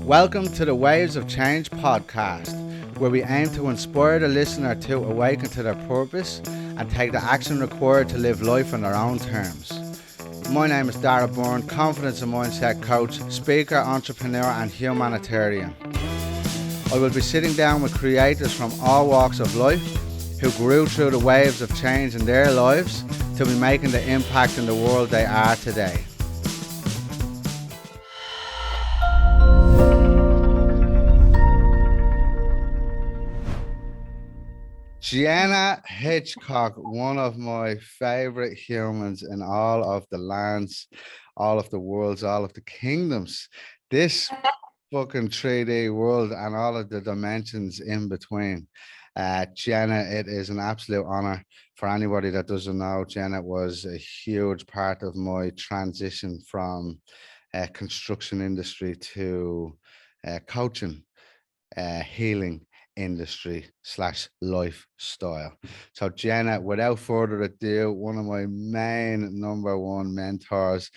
Welcome to the Waves of Change podcast, where we aim to inspire the listener to awaken to their purpose and take the action required to live life on their own terms. My name is Darragh, confidence and mindset coach, speaker, entrepreneur and humanitarian. I will be sitting down with creators from all walks of life who grew through the waves of change in their lives to be making the impact in the world they are today. Jenna Hitchcock, one of my favorite humans in all of the lands, all of the worlds, all of the kingdoms. This fucking 3D world and all of the dimensions in between. Jenna, it is an absolute honor. For anybody that doesn't know, Jenna was a huge part of my transition from construction industry to coaching, healing industry / lifestyle. So Jenna, without further ado, one of my main number one mentors,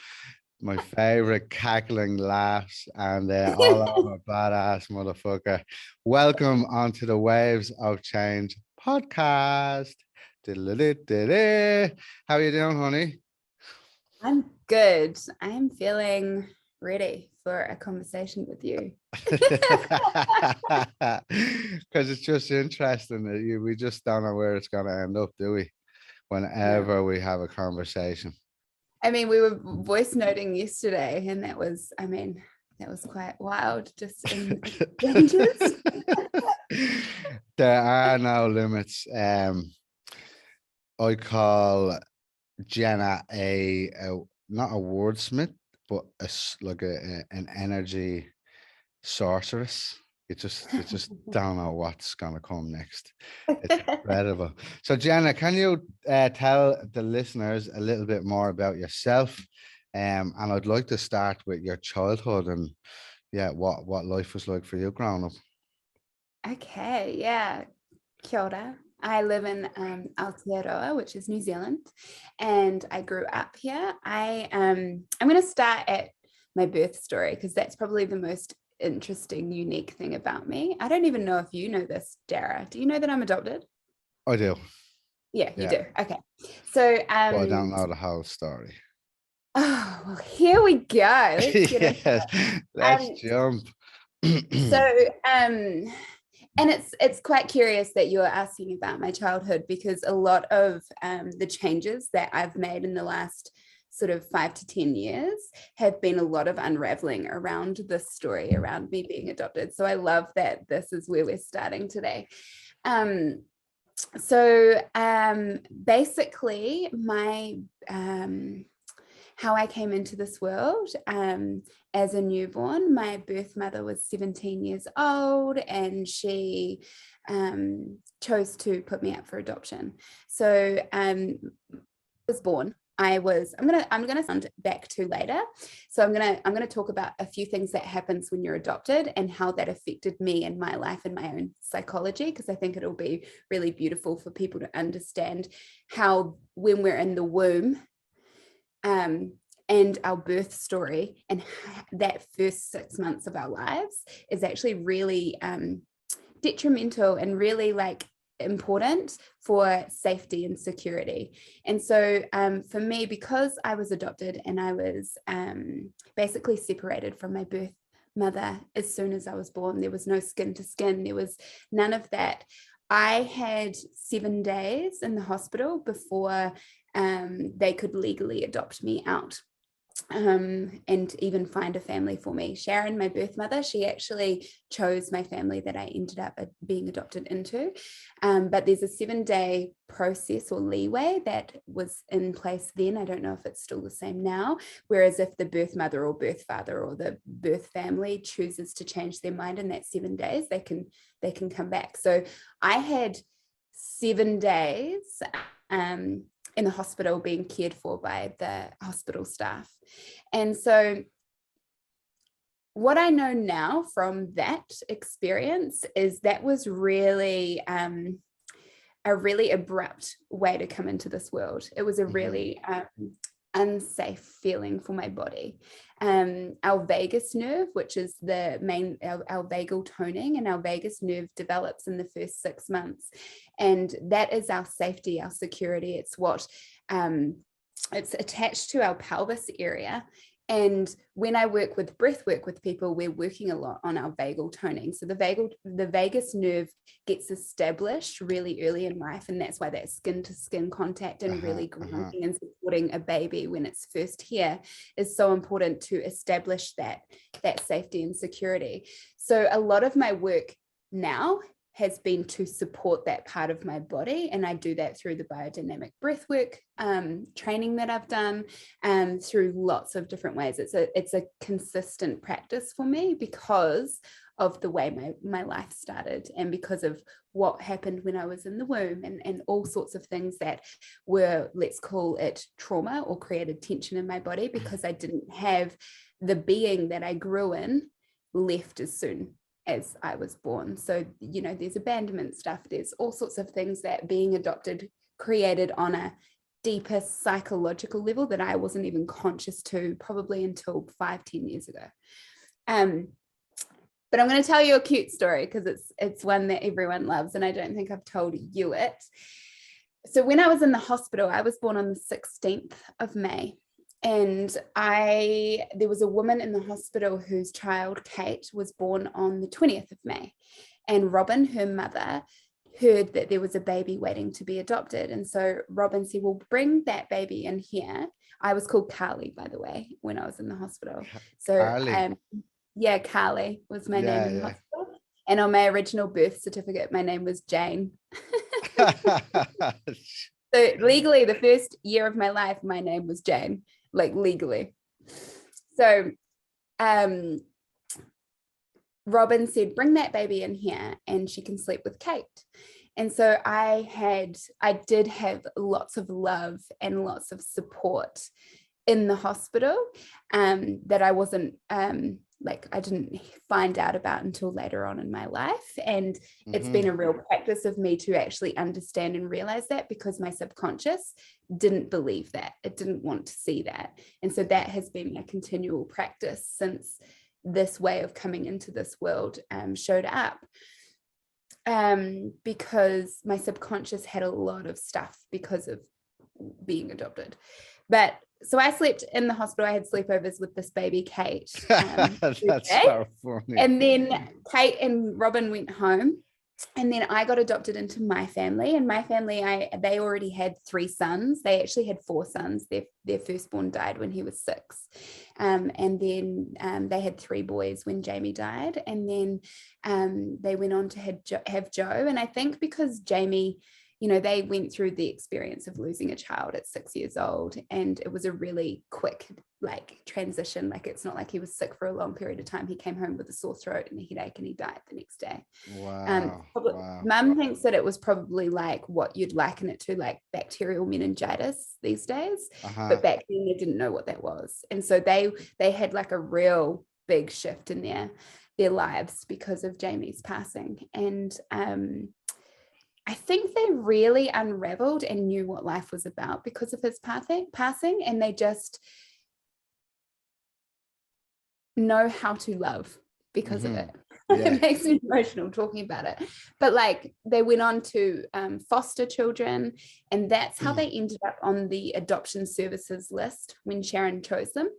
my favorite cackling laughs and all over badass motherfucker. Welcome onto the Waves of Change podcast. How are you doing, honey? I'm good. I'm feeling ready for a conversation with you. Because it's just interesting that we just don't know where it's going to end up, do we? Whenever we have a conversation. I mean, we were voice noting yesterday, and that was quite wild. Just in dangerous. There are no limits. I call Jenna not a wordsmith, but an energy sorceress. You just don't know what's gonna come next. It's incredible. So Jenna, can you tell the listeners a little bit more about yourself? And I'd like to start with your childhood and what life was like for you growing up. Okay, yeah. Kia ora. I live in Aotearoa, which is New Zealand, and I grew up here. I'm going to start at my birth story because that's probably the most interesting, unique thing about me. I don't even know if you know this, Darragh. Do you know that I'm adopted? I do. Yeah, you do. Okay. So but I don't know the whole story. Oh, well, here we go. Let's get let's jump. And it's quite curious that you're asking about my childhood because a lot of the changes that I've made in the last sort of 5 to 10 years have been a lot of unraveling around this story around me being adopted. So I love that this is where we're starting today. Basically my how I came into this world as a newborn. My birth mother was 17 years old and she chose to put me up for adoption. So I was born. I'm gonna sound back to later. So I'm gonna talk about a few things that happens when you're adopted and how that affected me and my life and my own psychology, because I think it'll be really beautiful for people to understand how when we're in the womb and our birth story and that first 6 months of our lives is actually really detrimental and really important for safety and security. And so for me, because I was adopted and I was basically separated from my birth mother as soon as I was born, there was no skin to skin, there was none of that. I had 7 days in the hospital before they could legally adopt me out and even find a family for me. Sharon, my birth mother, she actually chose my family that I ended up being adopted into. But there's a 7-day process or leeway that was in place then. I don't know if it's still the same now. Whereas if the birth mother or birth father or the birth family chooses to change their mind in that 7 days, they can come back. So I had 7 days in the hospital being cared for by the hospital staff. And so what I know now from that experience is that was really a really abrupt way to come into this world. It was a really unsafe feeling for my body. our vagus nerve, which is the main, our vagal toning, and our vagus nerve develops in the first 6 months. And that is our safety, our security. It's what, it's attached to our pelvis area. And when I work with breath work with people, we're working a lot on our vagal toning. So the vagus nerve gets established really early in life. And that's why that skin to skin contact and really grounding and supporting a baby when it's first here is so important to establish that safety and security. So a lot of my work now has been to support that part of my body. And I do that through the biodynamic breathwork training that I've done, through lots of different ways. It's a consistent practice for me because of the way my life started, and because of what happened when I was in the womb, and all sorts of things that were, let's call it trauma, or created tension in my body, because I didn't have the being that I grew in left as soon as I was born. So, you know, there's abandonment stuff, there's all sorts of things that being adopted created on a deeper psychological level that I wasn't even conscious to probably until 5-10 years ago. But I'm going to tell you a cute story because it's one that everyone loves, and I don't think I've told you it. So when I was in the hospital, I was born on the 16th of May. And there was a woman in the hospital whose child, Kate, was born on the 20th of May. And Robin, her mother, heard that there was a baby waiting to be adopted. And so Robin said, well, bring that baby in here. I was called Carly, by the way, when I was in the hospital. So, yeah, Carly was my name in the hospital. And on my original birth certificate, my name was Jane. So legally, the first year of my life, my name was Jane. Like legally. So Robin said, bring that baby in here and she can sleep with Kate. And so I did have lots of love and lots of support in the hospital that I wasn't I didn't find out about until later on in my life. And it's been a real practice of me to actually understand and realize that, because my subconscious didn't believe that. It didn't want to see that. And so that has been my continual practice since this way of coming into this world showed up. Because my subconscious had a lot of stuff because of being adopted. But so I slept in the hospital. I had sleepovers with this baby, Kate. That's so funny. And then Kate and Robin went home. And then I got adopted into my family. And my family, they already had 3 sons. They actually had 4 sons. Their firstborn died when he was 6. And then they had 3 boys when Jamie died. And then they went on to have Joe. And I think because Jamie, you know, they went through the experience of losing a child at 6 years old, and it was a really quick transition. It's not like he was sick for a long period of time. He came home with a sore throat and a headache, and he died the next day. Wow. Mum thinks that it was probably like what you'd liken it to, like bacterial meningitis these days, but back then they didn't know what that was. And so they had like a real big shift in their lives because of Jamie's passing. And I think they really unraveled and knew what life was about because of his passing, and they just know how to love because of it. Yeah. It makes me emotional talking about it. But they went on to foster children, and that's how they ended up on the adoption services list when Sharon chose them,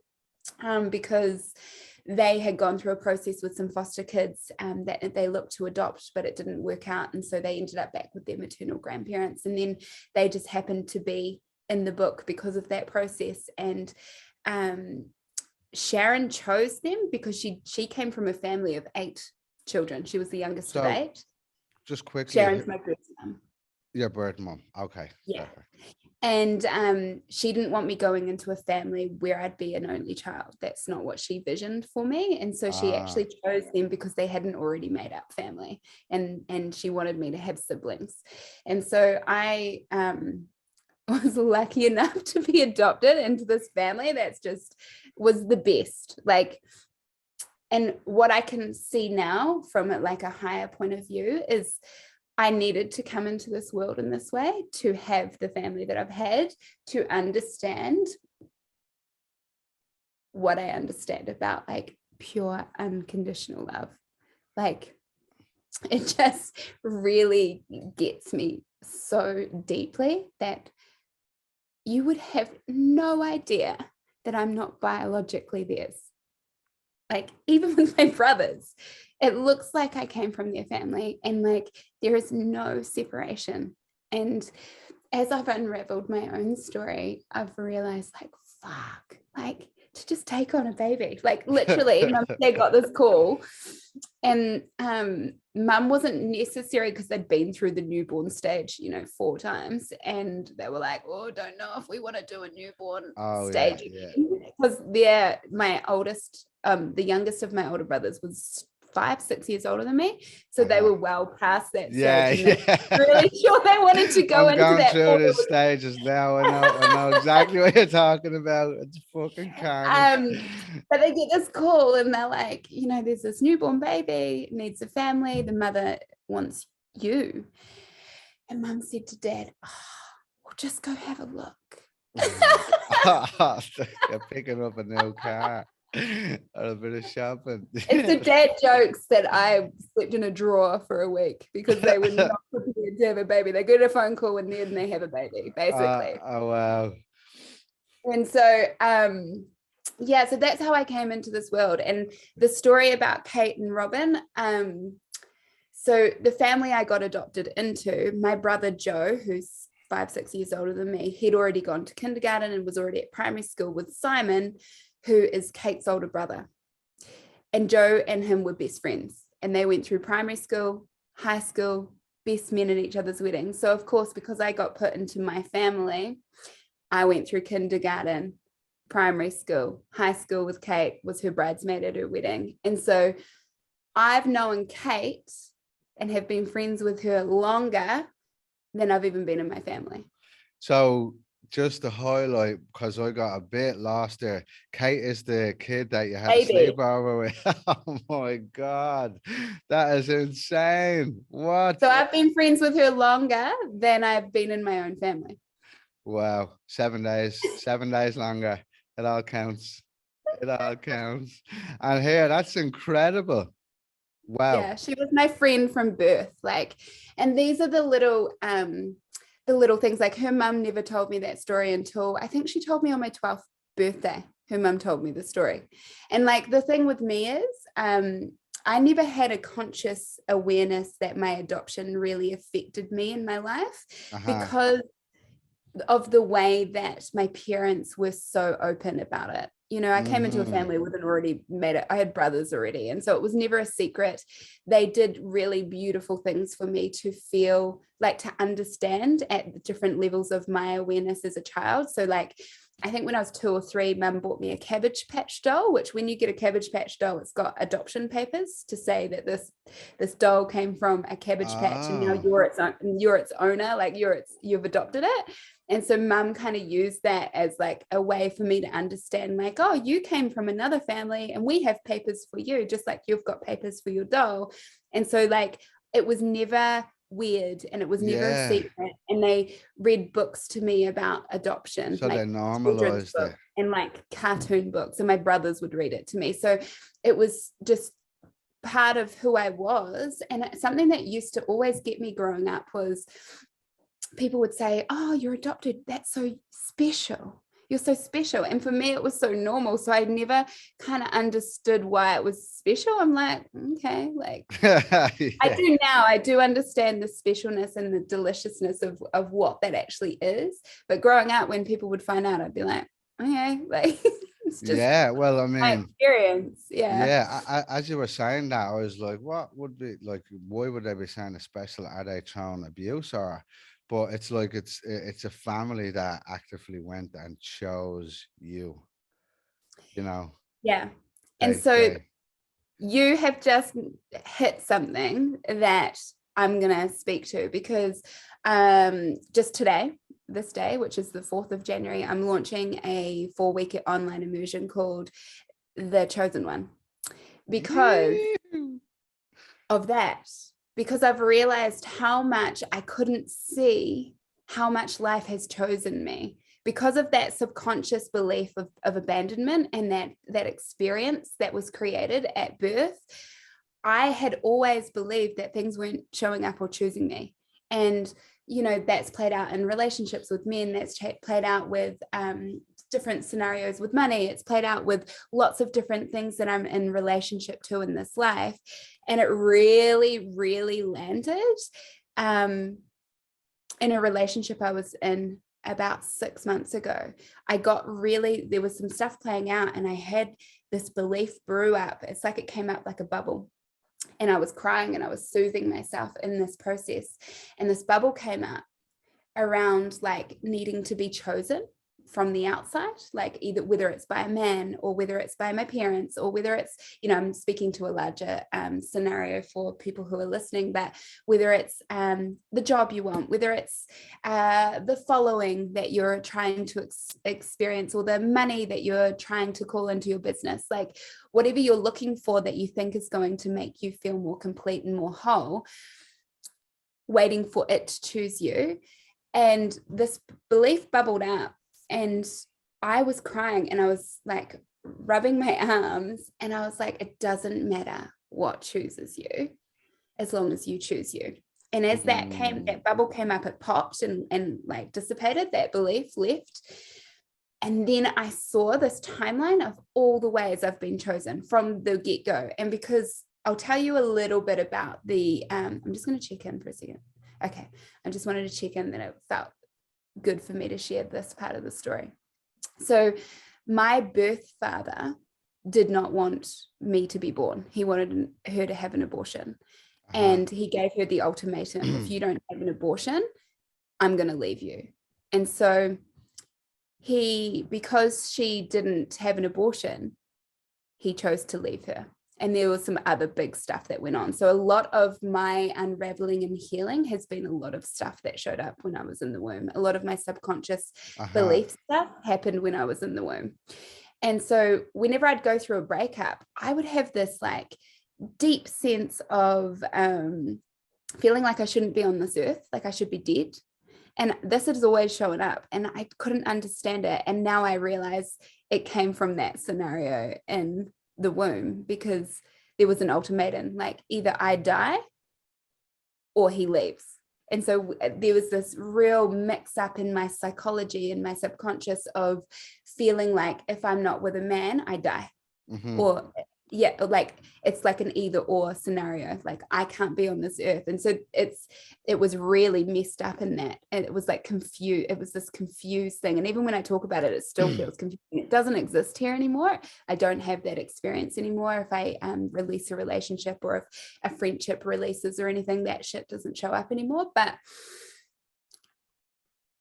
because they had gone through a process with some foster kids that they looked to adopt, but it didn't work out. And so they ended up back with their maternal grandparents. And then they just happened to be in the book because of that process. And Sharon chose them because she came from a family of 8 children. She was the youngest of 8. Just quickly. Sharon's my birth mom. Your birth mom. Okay. Yeah. Perfect. And she didn't want me going into a family where I'd be an only child. That's not what she visioned for me. And so she actually chose them because they hadn't already made up family, and she wanted me to have siblings. And so I was lucky enough to be adopted into this family that's just was the best. And what I can see now from it, a higher point of view, is I needed to come into this world in this way to have the family that I've had, to understand what I understand about like pure unconditional love. Like it just really gets me so deeply that you would have no idea that I'm not biologically theirs. Like even with my brothers, it looks like I came from their family, and like there is no separation. And as I've unraveled my own story, I've realized like, fuck, like to just take on a baby. Like literally, mum, they got this call, and mum wasn't necessary because they'd been through the newborn stage, 4 times, and they were like, oh, don't know if we want to do a newborn stage because they're my oldest, the youngest of my older brothers was 5-6 years older than me, so they were well past that stage, and really sure they wanted to go into going that through the stages now. I know exactly what you're talking about. It's fucking carnage. But they get this call and they're like, there's this newborn baby, needs a family, the mother wants you. And mum said to dad, we'll just go have a look. You're picking up a new car. Or a bit of shopping. It's the dad jokes that I slept in a drawer for a week because they were not prepared to have a baby. They get a phone call and then they have a baby, basically. Oh wow. And so so that's how I came into this world. And the story about Kate and Robin, so the family I got adopted into, my brother Joe, who's 5-6 years older than me, he'd already gone to kindergarten and was already at primary school with Simon, who is Kate's older brother. And Joe and him were best friends. And they went through primary school, high school, best men at each other's weddings. So of course, because I got put into my family, I went through kindergarten, primary school, high school with Kate, was her bridesmaid at her wedding. And so I've known Kate and have been friends with her longer than I've even been in my family. So just to highlight, because I got a bit lost there, Kate is the kid that you had to sleep over with. Oh my God, that is insane. What? So I've been friends with her longer than I've been in my own family. Wow, 7 days longer. It all counts. It all counts. And here, that's incredible. Wow. Yeah, she was my friend from birth. Like, and these are the little things. Like her mum never told me that story until I think she told me on my 12th birthday. Her mum told me the story. And like the thing with me is I never had a conscious awareness that my adoption really affected me in my life because of the way that my parents were so open about it. I came into a family with an already made it. I had brothers already. And so it was never a secret. They did really beautiful things for me to feel like, to understand at the different levels of my awareness as a child. So like, I think when I was 2 or 3, mum bought me a Cabbage Patch doll, which when you get a Cabbage Patch doll, it's got adoption papers to say that this doll came from a Cabbage Patch and now you're its owner, like you've adopted it. And so mum kind of used that as like a way for me to understand, like, oh, you came from another family and we have papers for you, just like you've got papers for your doll. And so like, it was never weird and it was never a secret. And they read books to me about adoption. So like they normalized it. And like cartoon books, and my brothers would read it to me. So it was just part of who I was. And something that used to always get me growing up was people would say, oh, you're adopted. That's so special. You're so special. And for me, it was so normal. So I never kind of understood why it was special. I'm like, okay, like I do now. I do understand the specialness and the deliciousness of what that actually is. But growing up, when people would find out, I'd be like, okay, like it's just well, I mean, my experience. As you were saying that, I was like, what would be like, why would they be saying a special? Are they throwing abuse or? But it's like it's a family that actively went and chose you, Yeah. And so you have just hit something that I'm going to speak to, because just this day, which is the 4th of January, I'm launching a 4-week online immersion called The Chosen One, because of that. Because I've realized how much I couldn't see how much life has chosen me, because of that subconscious belief of abandonment and that experience that was created at birth, I had always believed that things weren't showing up or choosing me. And, you know, that's played out in relationships with men, that's played out with different scenarios with money. It's played out with lots of different things that I'm in relationship to in this life. And it really, really landed in a relationship I was in about 6 months ago. There was some stuff playing out, and I had this belief brew up. It's like it came up like a bubble. And I was crying and I was soothing myself in this process. And this bubble came up around like needing to be chosen from the outside, like either whether it's by a man or whether it's by my parents or whether it's, you know, I'm speaking to a larger scenario for people who are listening, but whether it's the job you want, whether it's the following that you're trying to experience, or the money that you're trying to call into your business, like whatever you're looking for that you think is going to make you feel more complete and more whole, waiting for it to choose you. And this belief bubbled up. And I was crying and I was like rubbing my arms, and I was like, it doesn't matter what chooses you as long as you choose you. And as that bubble came up, it popped and like dissipated, that belief left. And then I saw this timeline of all the ways I've been chosen from the get-go. And because I'll tell you a little bit about I'm just going to check in for a second. Okay. I just wanted to check in that it felt good for me to share this part of the story. So my birth father did not want me to be born. He wanted her to have an abortion. And he gave her the ultimatum, if you don't have an abortion, I'm going to leave you. And so because she didn't have an abortion, he chose to leave her. And there was some other big stuff that went on. So a lot of my unraveling and healing has been a lot of stuff that showed up when I was in the womb. A lot of my subconscious belief stuff happened when I was in the womb. And so whenever I'd go through a breakup, I would have this like deep sense of feeling like I shouldn't be on this earth, like I should be dead. And this has always shown up, and I couldn't understand it. And now I realize it came from that scenario in the womb, because there was an ultimatum, like either I die or he leaves. And so there was this real mix up in my psychology and my subconscious of feeling like if I'm not with a man, I die. Or like it's like an either or scenario, like I can't be on this earth. And so it was really messed up in that, and it was like confused. It was this confused thing, and even when I talk about it, it still feels confusing. It doesn't exist here anymore. I don't have that experience anymore. If I release a relationship, or if a friendship releases or anything, that shit doesn't show up anymore. But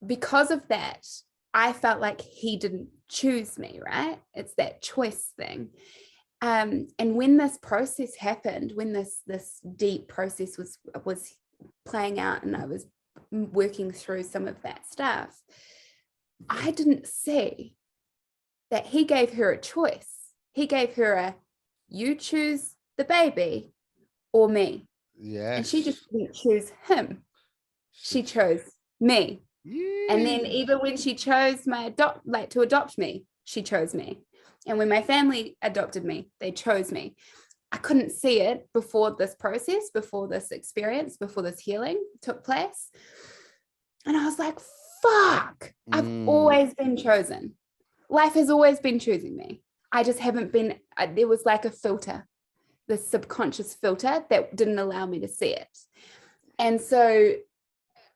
because of that, I felt like he didn't choose me, right? It's that choice thing. And when this process happened, when this deep process was playing out, and I was working through some of that stuff, I didn't see that he gave her a choice. He gave her you choose the baby or me. Yes. And she just didn't choose him. She chose me. And then even when she chose to adopt me, she chose me. And when my family adopted me, they chose me. I couldn't see it before this process, before this experience, before this healing took place. And I was like, fuck, I've always been chosen. Life has always been choosing me. I just haven't been, there was like a filter, this subconscious filter that didn't allow me to see it. And so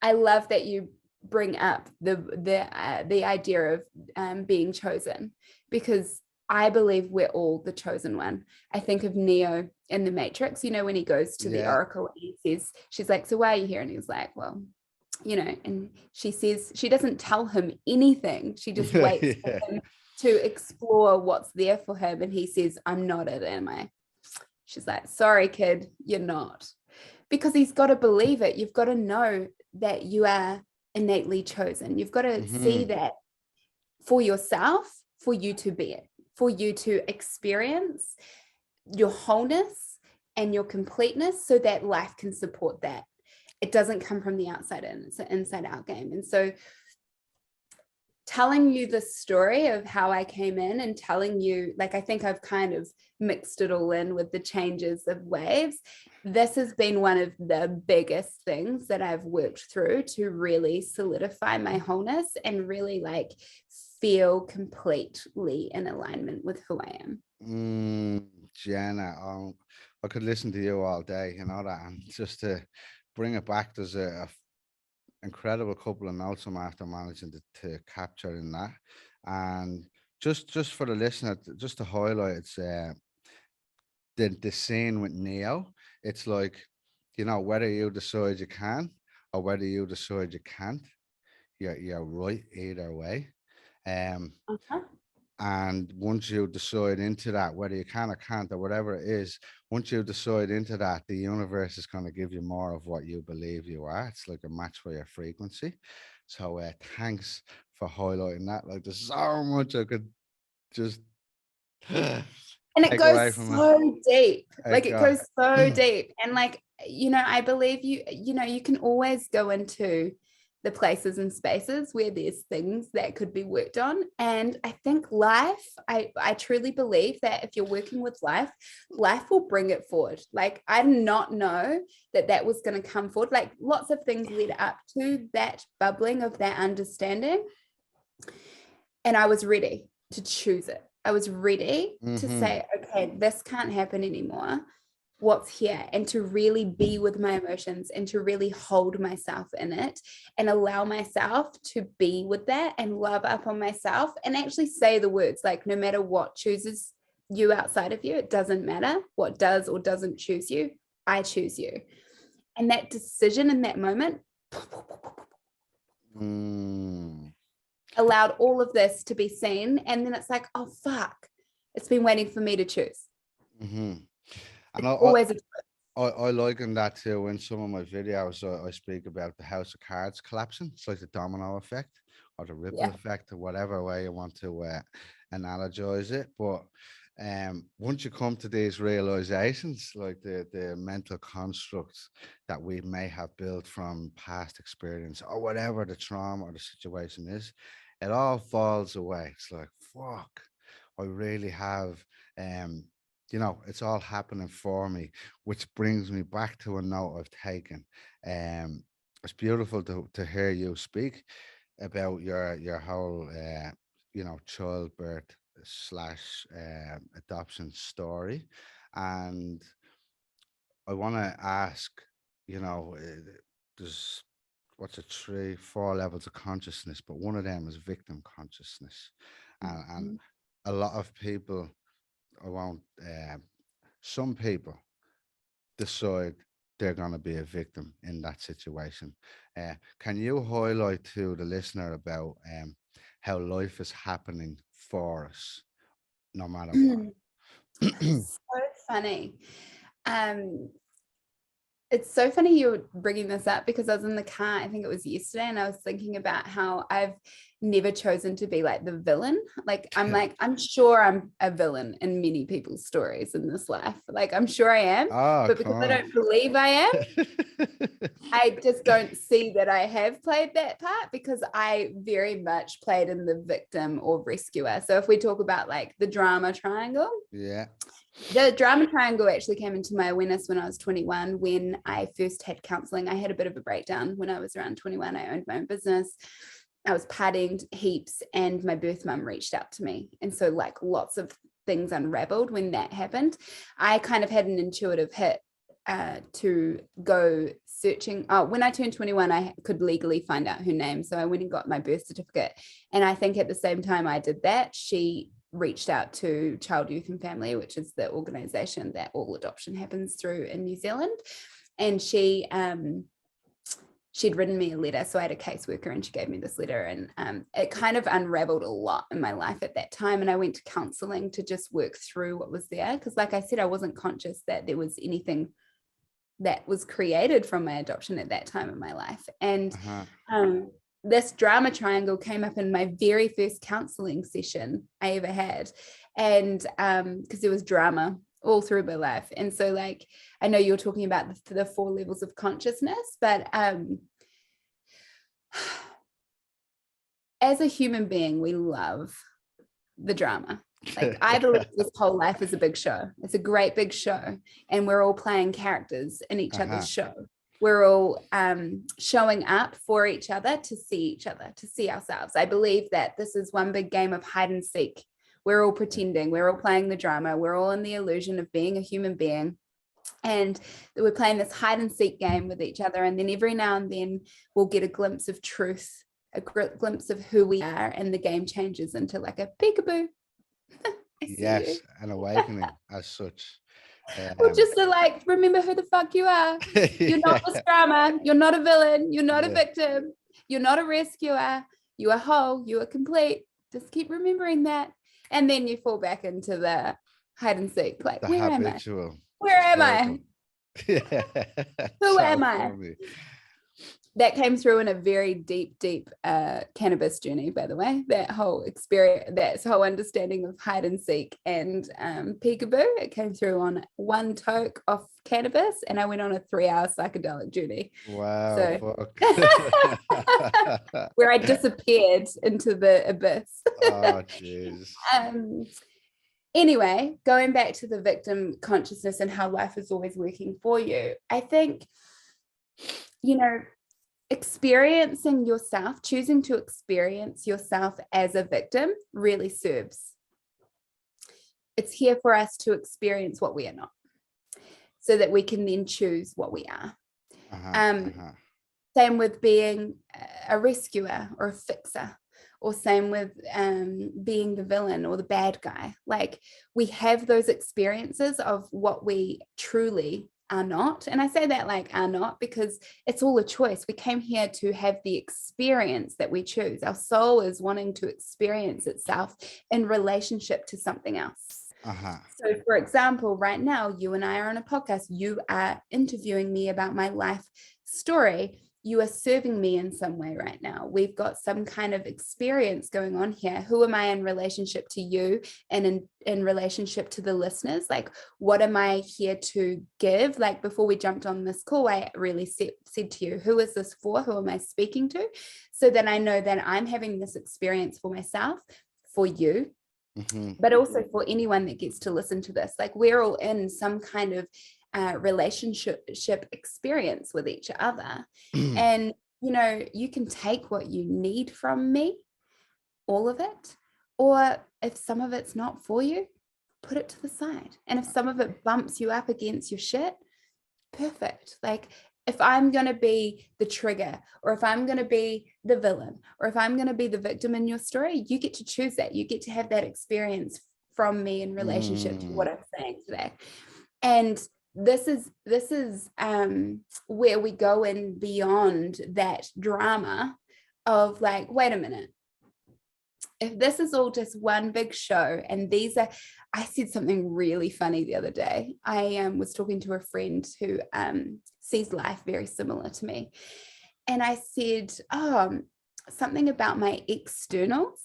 I love that you bring up the idea of being chosen, because I believe we're all the chosen one. I think of Neo in the Matrix, you know, when he goes to the Oracle and he says, she's like, so why are you here? And he's like, well, you know, and she says, she doesn't tell him anything. She just waits for him to explore what's there for him. And he says, I'm not it, am I? She's like, sorry, kid, you're not. Because he's got to believe it. You've got to know that you are innately chosen. You've got to see that for yourself, for you to be it, for you to experience your wholeness and your completeness, so that life can support that. It doesn't come from the outside in, it's an inside out game. And so telling you the story of how I came in and telling you, like, I think I've kind of mixed it all in with the changes of waves. This has been one of the biggest things that I've worked through to really solidify my wholeness and really like feel completely in alignment with who I am. Jenna, I could listen to you all day, you know that, and just to bring it back, there's a incredible couple of notes I'm after managing to capture in that, and just for the listener, just to highlight, it's the scene with Neo. It's like, you know, whether you decide you can or whether you decide you can't, you're right either way. Um, Uh-huh. and once you decide into that, whether you can or can't or whatever it is, once you decide into that, the universe is going to give you more of what you believe you are. It's like a match for your frequency. So thanks for highlighting that. Like, there's so much I could just And it take away goes from it. so deep. Like it God. goes so deep. And like, you know, I believe you know, you can always go into the places and spaces where there's things that could be worked on. And I think life, I truly believe that if you're working with life, life will bring it forward. Like I did not know that that was going to come forward. Like lots of things led up to that bubbling of that understanding. And I was ready to choose it. I was ready to say, okay, this can't happen anymore. What's here? And to really be with my emotions and to really hold myself in it and allow myself to be with that and love up on myself and actually say the words, like, no matter what chooses you outside of you, it doesn't matter what does or doesn't choose you, I choose you. And that decision in that moment allowed all of this to be seen. And then it's like, oh, fuck, it's been waiting for me to choose. And Always I liken that to in some of my videos. I speak about the house of cards collapsing. It's like the domino effect or the ripple effect, or whatever way you want to analogize it. But once you come to these realizations, like the mental constructs that we may have built from past experience or whatever the trauma or the situation is, it all falls away. It's like, fuck, I really have you know, it's all happening for me, which brings me back to a note I've taken. It's beautiful to hear you speak about your whole you know, childbirth slash adoption story. And I want to ask, you know, there's what's it, 3 4 levels of consciousness, but one of them is victim consciousness. And a lot of people, I won't some people decide they're going to be a victim in that situation. Can you highlight to the listener about how life is happening for us, no matter what? so funny. It's so funny you're bringing this up because I was in the car, I think it was yesterday, and I was thinking about how I've never chosen to be like the villain. Like, I'm sure I'm a villain in many people's stories in this life. Like, I'm sure I am, but because I don't believe I am, I just don't see that I have played that part because I very much played in the victim or rescuer. So if we talk about like the drama triangle, the drama triangle actually came into my awareness when I was 21, when I first had counseling. I had a bit of a breakdown when I was around 21. I owned my own business. I was partying heaps, and my birth mum reached out to me. And so like lots of things unraveled when that happened. I kind of had an intuitive hit to go searching. When I turned 21, I could legally find out her name. So I went and got my birth certificate. And I think at the same time I did that, she reached out to Child, Youth and Family, which is the organization that all adoption happens through in New Zealand. And she'd written me a letter. So I had a caseworker and she gave me this letter, and it kind of unraveled a lot in my life at that time. And I went to counseling to just work through what was there. Because like I said, I wasn't conscious that there was anything that was created from my adoption at that time in my life. And this drama triangle came up in my very first counseling session I ever had. And because there was drama all through my life. And so like, I know you're talking about the 4 levels of consciousness, but as a human being, we love the drama. Like, I believe this whole life is a big show. It's a great big show, and we're all playing characters in each other's show. We're all showing up for each other, to see ourselves. I believe that this is one big game of hide and seek. We're all pretending, we're all playing the drama, we're all in the illusion of being a human being. And we're playing this hide and seek game with each other. And then every now and then we'll get a glimpse of truth, a glimpse of who we are. And the game changes into like a peekaboo. Yes, an awakening as such. Or just to like, remember who the fuck you are. You're not this drama. You're not a villain. You're not a victim. You're not a rescuer. You are whole. You are complete. Just keep remembering that. And then you fall back into the hide and seek. Like, where am I? Where am I? Who am I? That came through in a very deep cannabis journey, by the way. That whole experience, that whole understanding of hide and seek and peekaboo, it came through on one toke of cannabis, and I went on a 3-hour psychedelic journey. Wow. So, where I disappeared into the abyss. Oh, jeez. Anyway, going back to the victim consciousness and how life is always working for you, I think, experiencing yourself, choosing to experience yourself as a victim really serves. It's here for us to experience what we are not, so that we can then choose what we are. Same with being a rescuer or a fixer, or same with being the villain or the bad guy. Like, we have those experiences of what we truly are not. And I say that like are not because it's all a choice. We came here to have the experience that we choose. Our soul is wanting to experience itself in relationship to something else. So, for example, right now, you and I are on a podcast. You are interviewing me about my life story. You are serving me in some way right now. We've got some kind of experience going on here. Who am I in relationship to you, and in relationship to the listeners? Like, what am I here to give? Like, before we jumped on this call, I really said to you, who is this for? Who am I speaking to? So that I know that I'm having this experience for myself, for you, but also for anyone that gets to listen to this. Like, we're all in some kind of relationship experience with each other. And you can take what you need from me, all of it, or if some of it's not for you, put it to the side. And if some of it bumps you up against your shit, perfect. Like, if I'm going to be the trigger, or if I'm going to be the villain, or if I'm going to be the victim in your story, you get to choose that. You get to have that experience from me in relationship to what I'm saying today. And this is where we go in beyond that drama of like, wait a minute, if this is all just one big show, and I said something really funny the other day. I was talking to a friend who sees life very similar to me, and I said, something about my externals,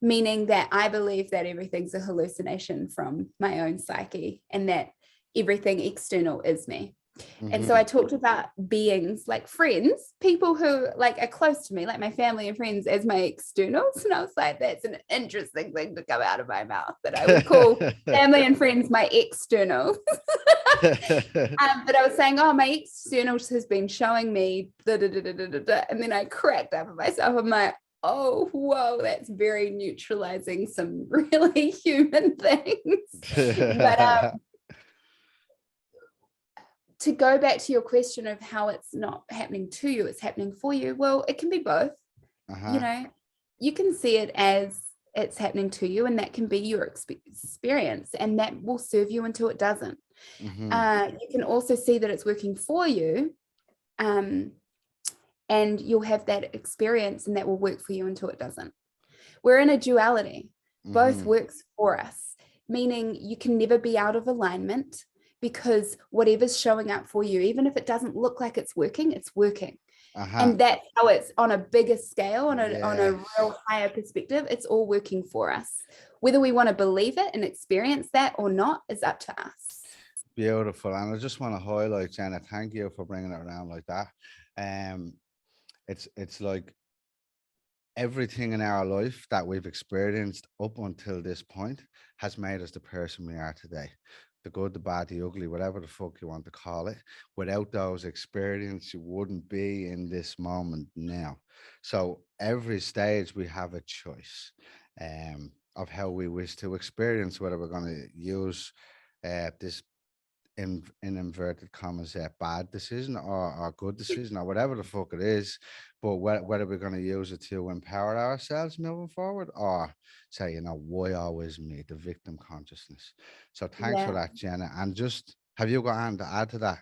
meaning that I believe that everything's a hallucination from my own psyche, and that everything external is me. And so I talked about beings like friends, people who like are close to me, like my family and friends, as my externals. And I was like, that's an interesting thing to come out of my mouth, that I would call family and friends my externals. But I was saying, my externals has been showing me and then I cracked up at myself. I'm like, oh, whoa, that's very neutralizing some really human things. But to go back to your question of how it's not happening to you, it's happening for you. Well, it can be both. You can see it as it's happening to you, and that can be your experience, and that will serve you until it doesn't. You can also see that it's working for you, and you'll have that experience, and that will work for you until it doesn't. We're in a duality. Both works for us, meaning you can never be out of alignment, because whatever's showing up for you, even if it doesn't look like it's working, it's working. And that's how it's on a bigger scale, on a real higher perspective. It's all working for us. Whether we want to believe it and experience that or not is up to us. Beautiful. And I just want to highlight, Jenna, thank you for bringing it around like that. It's like everything in our life that we've experienced up until this point has made us the person we are today. The good, the bad, the ugly, whatever the fuck you want to call it. Without those experiences, you wouldn't be in this moment now. So every stage we have a choice of how we wish to experience, whether we're going to use this in inverted commas bad decision or good decision or whatever the fuck it is, but whether we're going to use it to empower ourselves moving forward or say, why always me, the victim consciousness. So thanks for Yeah. that, Jenna. And just have you got on to add to that?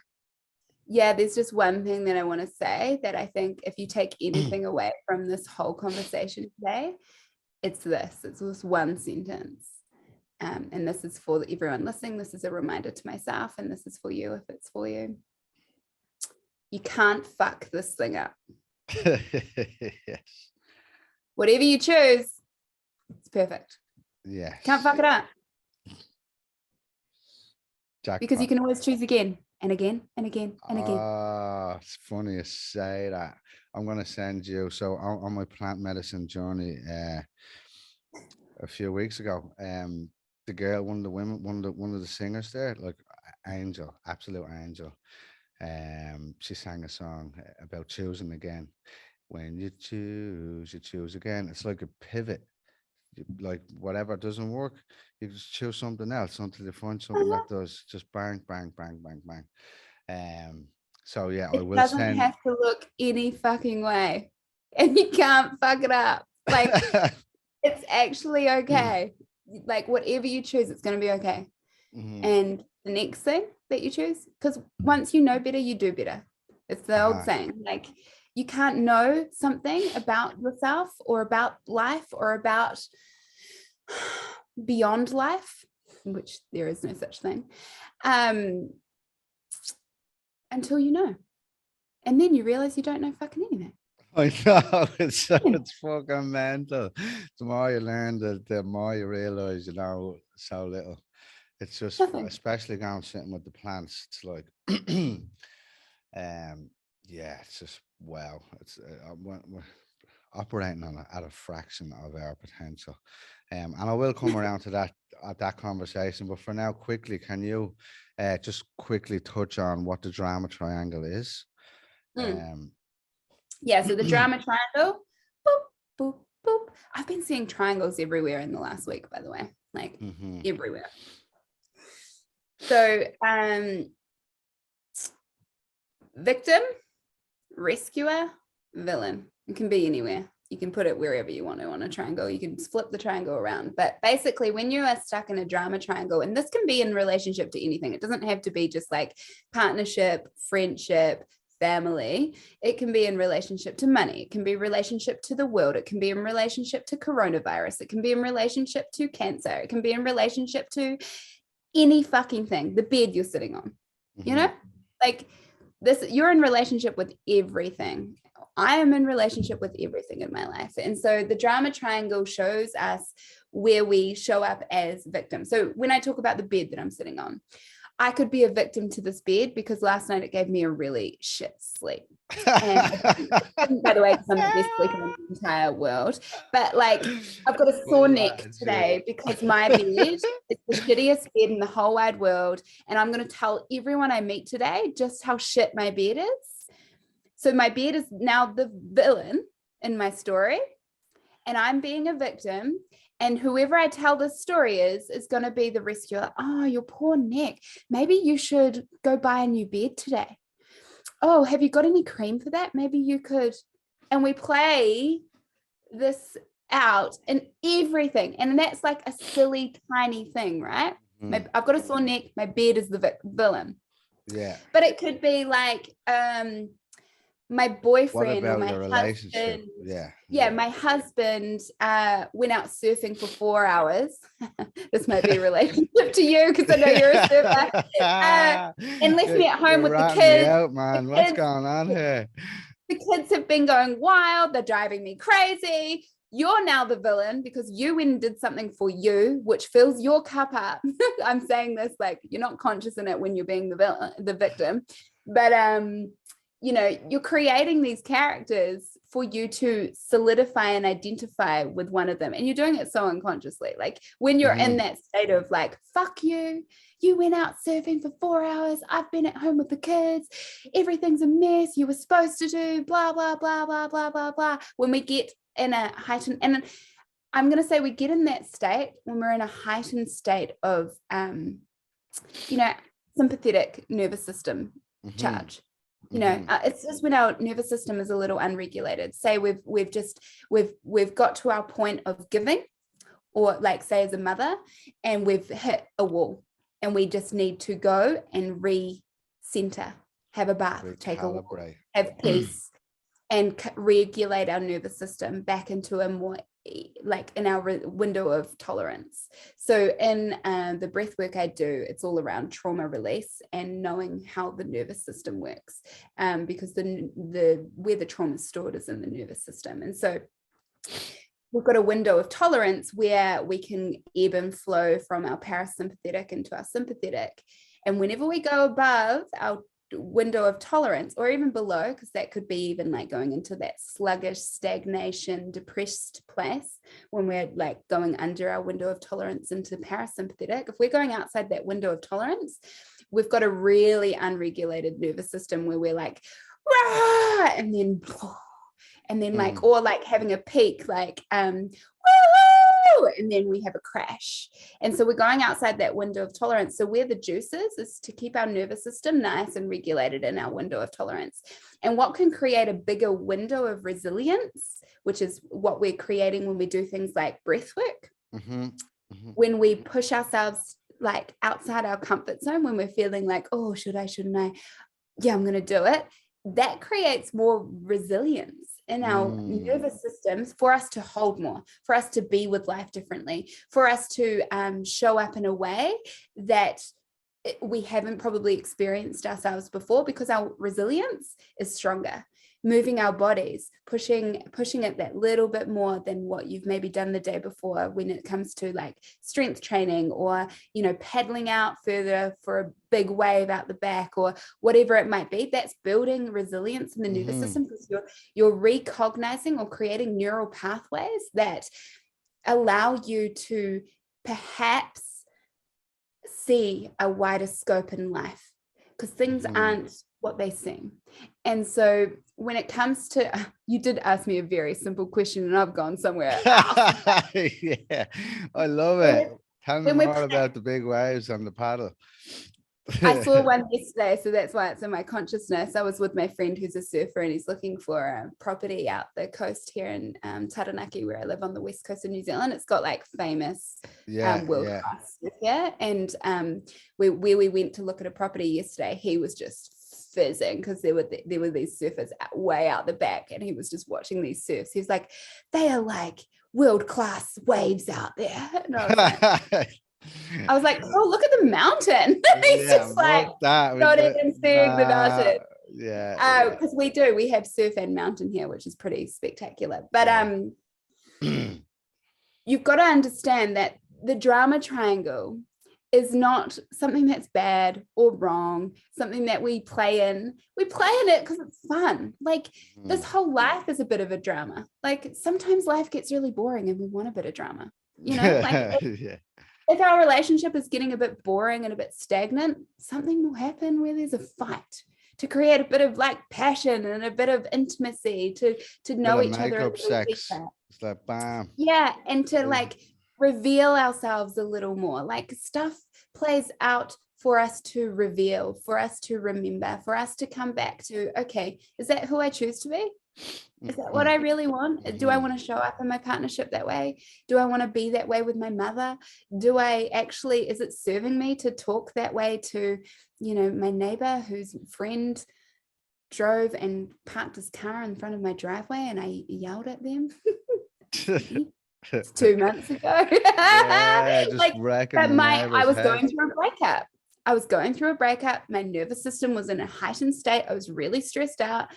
Yeah, there's just one thing that I want to say that I think if you take anything away from this whole conversation today, it's this one sentence. And this is for everyone listening. This is a reminder to myself, and this is for you if it's for you. You can't fuck this thing up. Yes. Whatever you choose, it's perfect. Yes. Can't fuck it up. Jackpot. Because you can always choose again and again and again and again. It's funny you say that. I'm going to send you. So on my plant medicine journey a few weeks ago, the girl, one of the women, one of the singers there, like angel, absolute angel. She sang a song about choosing again. When you choose again. It's like a pivot. Like whatever doesn't work, you just choose something else until you find something that does. Just bang, bang, bang, bang, bang. So yeah, I It will doesn't send. have to look any fucking way, and you can't fuck it up. Like it's actually okay. Like whatever you choose, it's going to be okay. And the next thing that you choose, because once you know better, you do better. It's the old saying. Like you can't know something about yourself or about life or about beyond life, which there is no such thing, until you know. And then you realize you don't know fucking anything. I know it's fucking mental. The more you learn, the more you realize you know so little. It's just Nothing. especially going sitting with the plants. It's like, yeah, it's just wow. It's we're operating on at a fraction of our potential, and I will come around to that at that conversation. But for now, quickly, can you just quickly touch on what the drama triangle is? Yeah, so the drama triangle, boop, boop, boop. I've been seeing triangles everywhere in the last week, by the way, like everywhere. So victim, rescuer, villain. It can be anywhere. You can put it wherever you want to on a triangle. You can flip the triangle around. But basically, when you are stuck in a drama triangle, and this can be in relationship to anything, it doesn't have to be just like partnership, friendship, family. It can be in relationship to money. It can be relationship to the world. It can be in relationship to coronavirus. It can be in relationship to cancer. It can be in relationship to any fucking thing, the bed you're sitting on, you know, like this, you're in relationship with everything. I am in relationship with everything in my life. And so the drama triangle shows us where we show up as victims. So when I talk about the bed that I'm sitting on, I could be a victim to this bed because last night it gave me a really shit sleep. And by the way, because I'm the best sleeper in the entire world. But like, I've got a sore neck today because my bed is the shittiest bed in the whole wide world. And I'm going to tell everyone I meet today just how shit my bed is. So my bed is now the villain in my story. And I'm being a victim. And whoever I tell this story is going to be the rescuer. Oh, your poor neck. Maybe you should go buy a new bed today. Oh, have you got any cream for that? Maybe you could. And we play this out in everything. And that's like a silly, tiny thing, right? I've got a sore neck. My bed is the villain. Yeah. But it could be like, my boyfriend or my relationship? Husband, my husband went out surfing for 4 hours. This might be a relationship to you because I know you're a surfer. And left me at home with the kids. Out, man. What's going on here? The kids have been going wild. They're driving me crazy. You're now the villain because you went and did something for you, which fills your cup up. I'm saying this like you're not conscious in it when you're being the victim, but you're creating these characters for you to solidify and identify with one of them. And you're doing it so unconsciously. Like when you're in that state of like, fuck you, you went out surfing for 4 hours. I've been at home with the kids. Everything's a mess. You were supposed to do blah, blah, blah, blah, blah, blah, blah. When we get in a heightened, and I'm going to say we get in that state when we're in a heightened state of, sympathetic nervous system charge. It's just when our nervous system is a little unregulated. Say we've got to our point of giving, or like say as a mother, and we've hit a wall, and we just need to go and recenter, have a bath, take a walk, have peace, and regulate our nervous system back into a more like in our window of tolerance. So in the breath work I do, it's all around trauma release and knowing how the nervous system works, because the where the trauma is stored is in the nervous system. And so we've got a window of tolerance where we can ebb and flow from our parasympathetic into our sympathetic. And whenever we go above our window of tolerance, or even below, because that could be even like going into that sluggish, stagnation, depressed place, when we're like going under our window of tolerance into parasympathetic, if we're going outside that window of tolerance, we've got a really unregulated nervous system where we're like, rah! and then like, or like having a peak, like woo! And then we have a crash. And so we're going outside that window of tolerance. So where the juice is to keep our nervous system nice and regulated in our window of tolerance. And what can create a bigger window of resilience, which is what we're creating when we do things like breath work, when we push ourselves like outside our comfort zone, when we're feeling like, oh, shouldn't I? Yeah, I'm going to do it. That creates more resilience in our nervous systems for us to hold more, for us to be with life differently, for us to show up in a way that we haven't probably experienced ourselves before, because our resilience is stronger. Moving our bodies, pushing it that little bit more than what you've maybe done the day before when it comes to like strength training, or, paddling out further for a big wave out the back, or whatever it might be. That's building resilience in the nervous system, because you're recognizing or creating neural pathways that allow you to perhaps see a wider scope in life, because things aren't what they seem. And so when it comes to, you did ask me a very simple question and I've gone somewhere else. Yeah, I love it. Tell me more about the big waves on the paddle. I saw one yesterday, so that's why it's in my consciousness. I was with my friend who's a surfer, and he's looking for a property out the coast here in Taranaki, where I live on the west coast of New Zealand. It's got like famous world-class surf here. And where we went to look at a property yesterday, he was just fizzing because there were these surfers way out the back, and he was just watching these surfs. He was like, they are like world-class waves out there. And I was like, oh, look at the mountain. He's just like not even seeing the mountain. Yeah. Because we have surf and mountain here, which is pretty spectacular. But you've got to understand that the drama triangle is not something that's bad or wrong, something that we play in. We play in it because it's fun. Like this whole life is a bit of a drama. Like sometimes life gets really boring and we want a bit of drama, like if our relationship is getting a bit boring and a bit stagnant, something will happen where there's a fight to create a bit of like passion and a bit of intimacy to know each other. Sex. It's like bam. Yeah, and to like reveal ourselves a little more. Like stuff plays out for us to reveal, for us to remember, for us to come back to, okay, is that who I choose to be? Is that what I really want? Do I want to show up in my partnership that way? Do I want to be that way with my mother? Is it serving me to talk that way to, my neighbor whose friend drove and parked his car in front of my driveway and I yelled at them? 2 months ago. I was going through a breakup. I was going through a breakup. My nervous system was in a heightened state. I was really stressed out.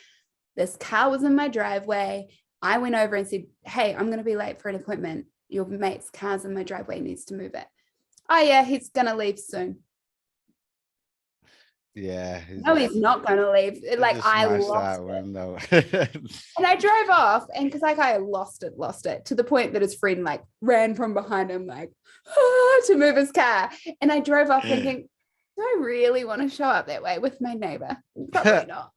This car was in my driveway. I went over and said, hey, I'm going to be late for an appointment. Your mate's car's in my driveway, needs to move it. Oh yeah, he's going to leave soon. Yeah, No, he's not going to leave. he Like, just I smashed lost that it. window. And I drove off, and because like I lost it to the point that his friend like ran from behind him, like to move his car. And I drove off thinking, do I really want to show up that way with my neighbor? Probably not.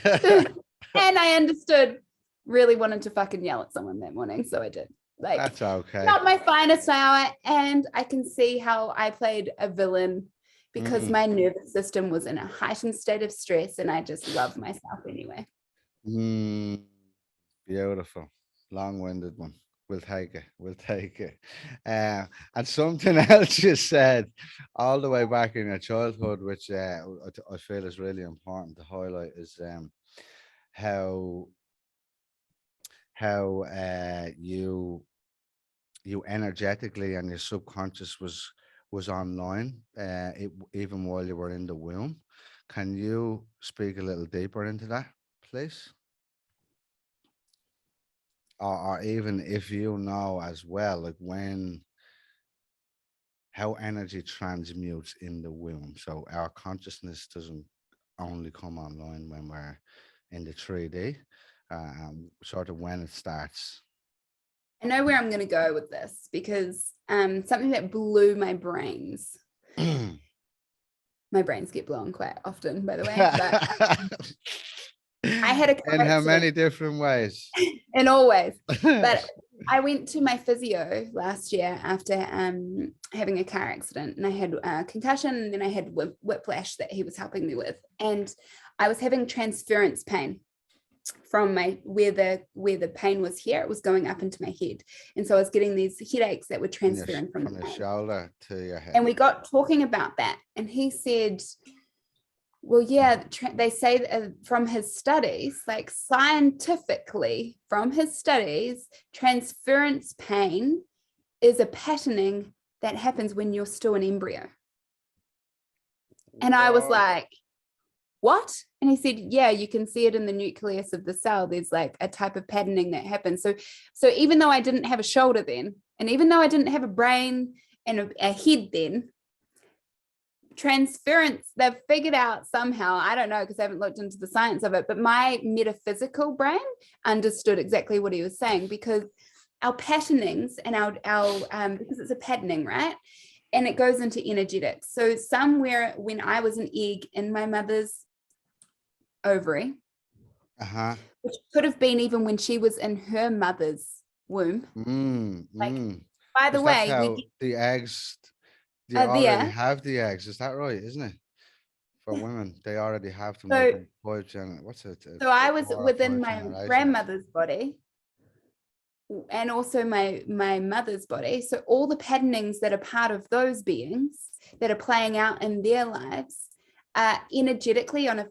And I understood, really wanted to fucking yell at someone that morning. So I did. Like, That's okay. not my finest hour. And I can see how I played a villain because my nervous system was in a heightened state of stress, and I just love myself anyway. Beautiful. Long-winded one. We'll take it. We'll take it. And something else you said all the way back in your childhood, which I feel is really important to highlight, is how you energetically and your subconscious was online, even while you were in the womb. Can you speak a little deeper into that, please? Or even if you know as well, like how energy transmutes in the womb. So our consciousness doesn't only come online when we're in the 3D, sort of when it starts. I know where I'm going to go with this because something that blew my brains. My brains get blown quite often, by the way. But I had a car in how accident. many different ways? In all ways. But I went to my physio last year after having a car accident, and I had a concussion, and then I had whiplash that he was helping me with. And I was having transference pain from where the pain was here. It was going up into my head. And so I was getting these headaches that were transferring from your shoulder to your head. And we got talking about that. And he said, well, yeah, they say from his studies, like scientifically from his studies, transference pain is a patterning that happens when you're still an embryo. And I was like, what? And he said, yeah, you can see it in the nucleus of the cell. There's like a type of patterning that happens. So even though I didn't have a shoulder then, and even though I didn't have a brain and a head then, transference, they've figured out somehow, I don't know because I haven't looked into the science of it, but my metaphysical brain understood exactly what he was saying, because our patternings and our because it's a patterning, right? And it goes into energetics. So somewhere when I was an egg in my mother's ovary, which could have been even when she was in her mother's womb. By the way, the eggs, they already have the eggs. Is that right? Isn't it? For women, they already have them. So I was within my grandmother's body and also my mother's body. So all the patternings that are part of those beings that are playing out in their lives are energetically on a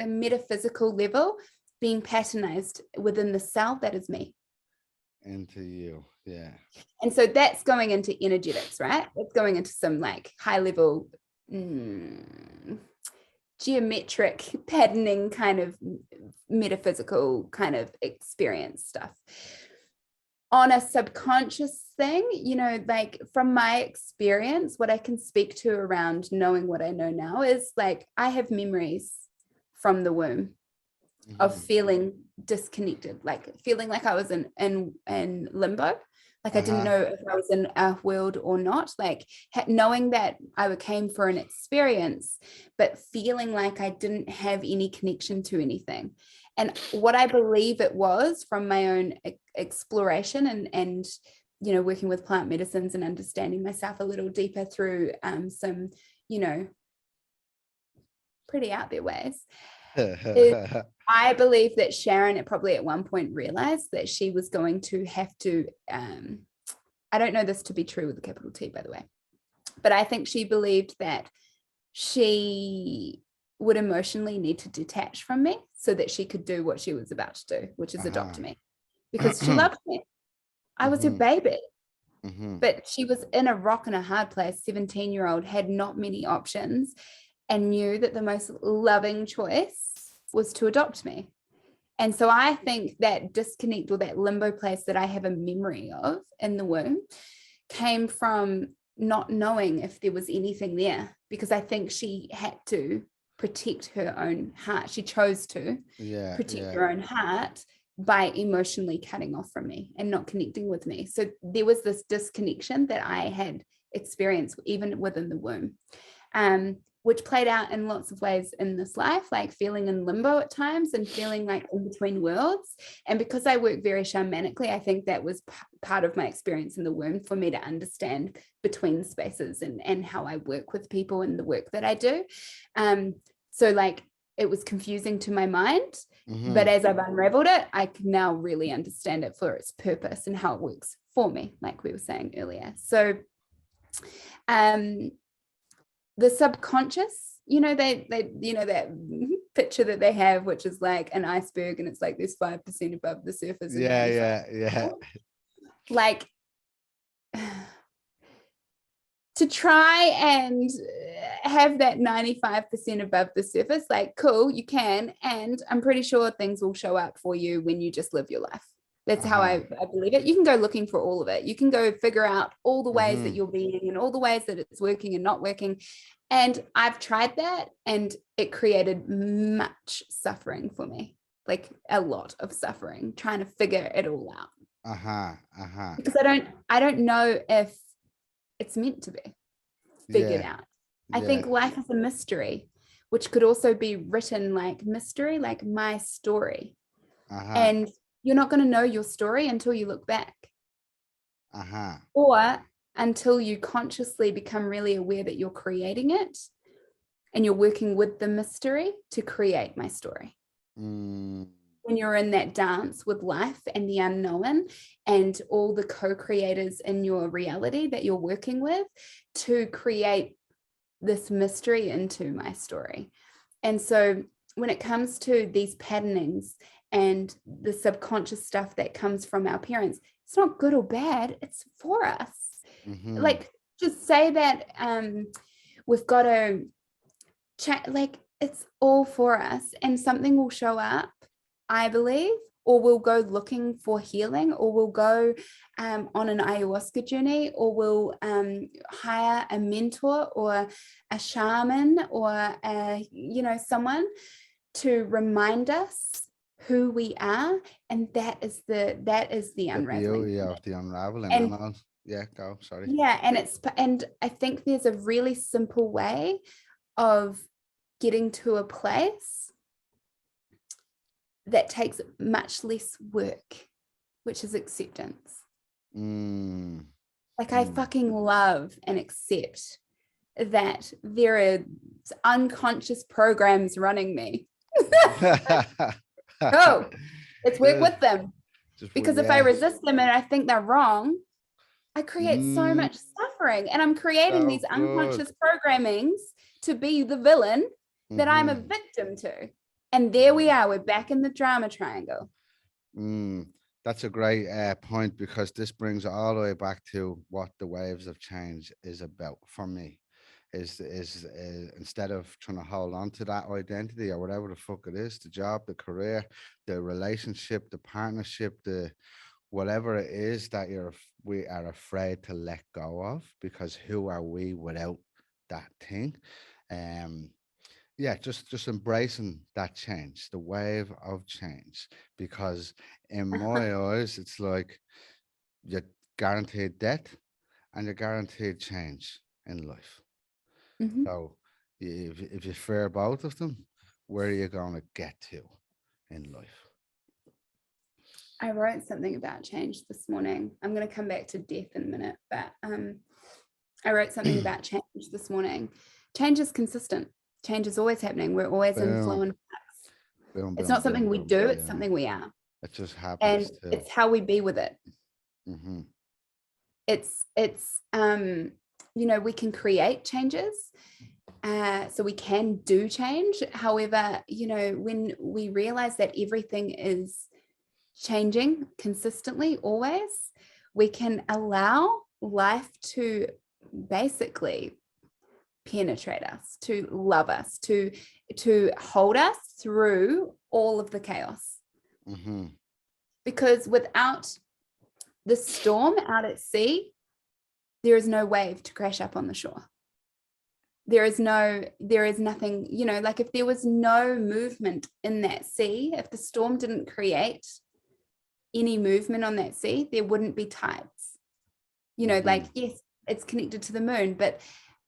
metaphysical level being patternized within the cell that is me. Into you, yeah. And so that's going into energetics, right? It's going into some like high level geometric patterning kind of metaphysical kind of experience stuff. On a subconscious thing, you know, like from my experience, what I can speak to around knowing what I know now is like I have memories from the womb of feeling disconnected, like feeling like I was in limbo. Like I didn't know if I was in a world or not, like knowing that I came for an experience, but feeling like I didn't have any connection to anything. And what I believe it was from my own exploration and you know, working with plant medicines and understanding myself a little deeper through some, you know, pretty out there ways. I believe that Sharon probably at one point realized that she was going to have to, I don't know this to be true with a capital T, by the way, but I think she believed that she would emotionally need to detach from me so that she could do what she was about to do, which is adopt me, because she loved me. I was her baby. But she was in a rock and a hard place. 17-year-old had not many options and knew that the most loving choice was to adopt me. And so I think that disconnect or that limbo place that I have a memory of in the womb came from not knowing if there was anything there, because I think she had to protect her own heart. She chose to protect her own heart by emotionally cutting off from me and not connecting with me. So there was this disconnection that I had experienced even within the womb, which played out in lots of ways in this life, like feeling in limbo at times and feeling like in between worlds. And because I work very shamanically, I think that was part of my experience in the womb for me to understand between spaces and how I work with people and the work that I do. So like it was confusing to my mind, but as I've unraveled it, I can now really understand it for its purpose and how it works for me, like we were saying earlier. So the subconscious, you know, they you know, that picture that they have, which is like an iceberg, and it's like there's 5% above the surface. Yeah. Like to try and have that 95% above the surface, like, cool, you can, and I'm pretty sure things will show up for you when you just live your life. That's how I believe it. You can go looking for all of it. You can go figure out all the ways that you're being and all the ways that it's working and not working. And I've tried that, and it created much suffering for me, like a lot of suffering, trying to figure it all out. Because I don't know if it's meant to be figured out. I think life is a mystery, which could also be written like mystery, like my story. And you're not going to know your story until you look back. Or until you consciously become really aware that you're creating it and you're working with the mystery to create my story. When you're in that dance with life and the unknown and all the co-creators in your reality that you're working with to create this mystery into my story. And so when it comes to these patternings and the subconscious stuff that comes from our parents, it's not good or bad, it's for us. Like, just say that we've got to like, it's all for us, and something will show up, I believe, or we'll go looking for healing, or we'll go on an ayahuasca journey, or we'll hire a mentor or a shaman or someone to remind us who we are. And that is the unraveling. The unraveling. Sorry. And I think there's a really simple way of getting to a place that takes much less work, which is acceptance. Like I fucking love and accept that there are unconscious programs running me. Oh, let's work with them. Because if I resist them and I think they're wrong, I create so much suffering, and I'm creating these unconscious programmings to be the villain that I'm a victim to. And there we are, we're back in the drama triangle. That's a great point, because this brings all the way back to what the waves of change is about for me. Is instead of trying to hold on to that identity or whatever the fuck it is, the job, the career, the relationship, the partnership, the whatever it is that we are afraid to let go of, because who are we without that thing? Just embracing that change, the wave of change, because in my eyes, it's like you're guaranteed death and you're guaranteed change in life. So if you fear both of them, where are you going to get to in life? I wrote something about change this morning. I'm going to come back to death in a minute, but I wrote something about change this morning. Change is consistent. Change is always happening. We're always in flow and flux. It's not something we do, it's something we are. It just happens. And it's how we be with it. It's we can create changes. So we can do change. However, when we realize that everything is changing consistently, always, we can allow life to basically penetrate us, to love us, to hold us through all of the chaos. Because without the storm out at sea, there is no wave to crash up on the shore. there is nothing, you know, like if there was no movement in that sea, if the storm didn't create any movement on that sea, there wouldn't be tides. You know, like, yes, it's connected to the moon, but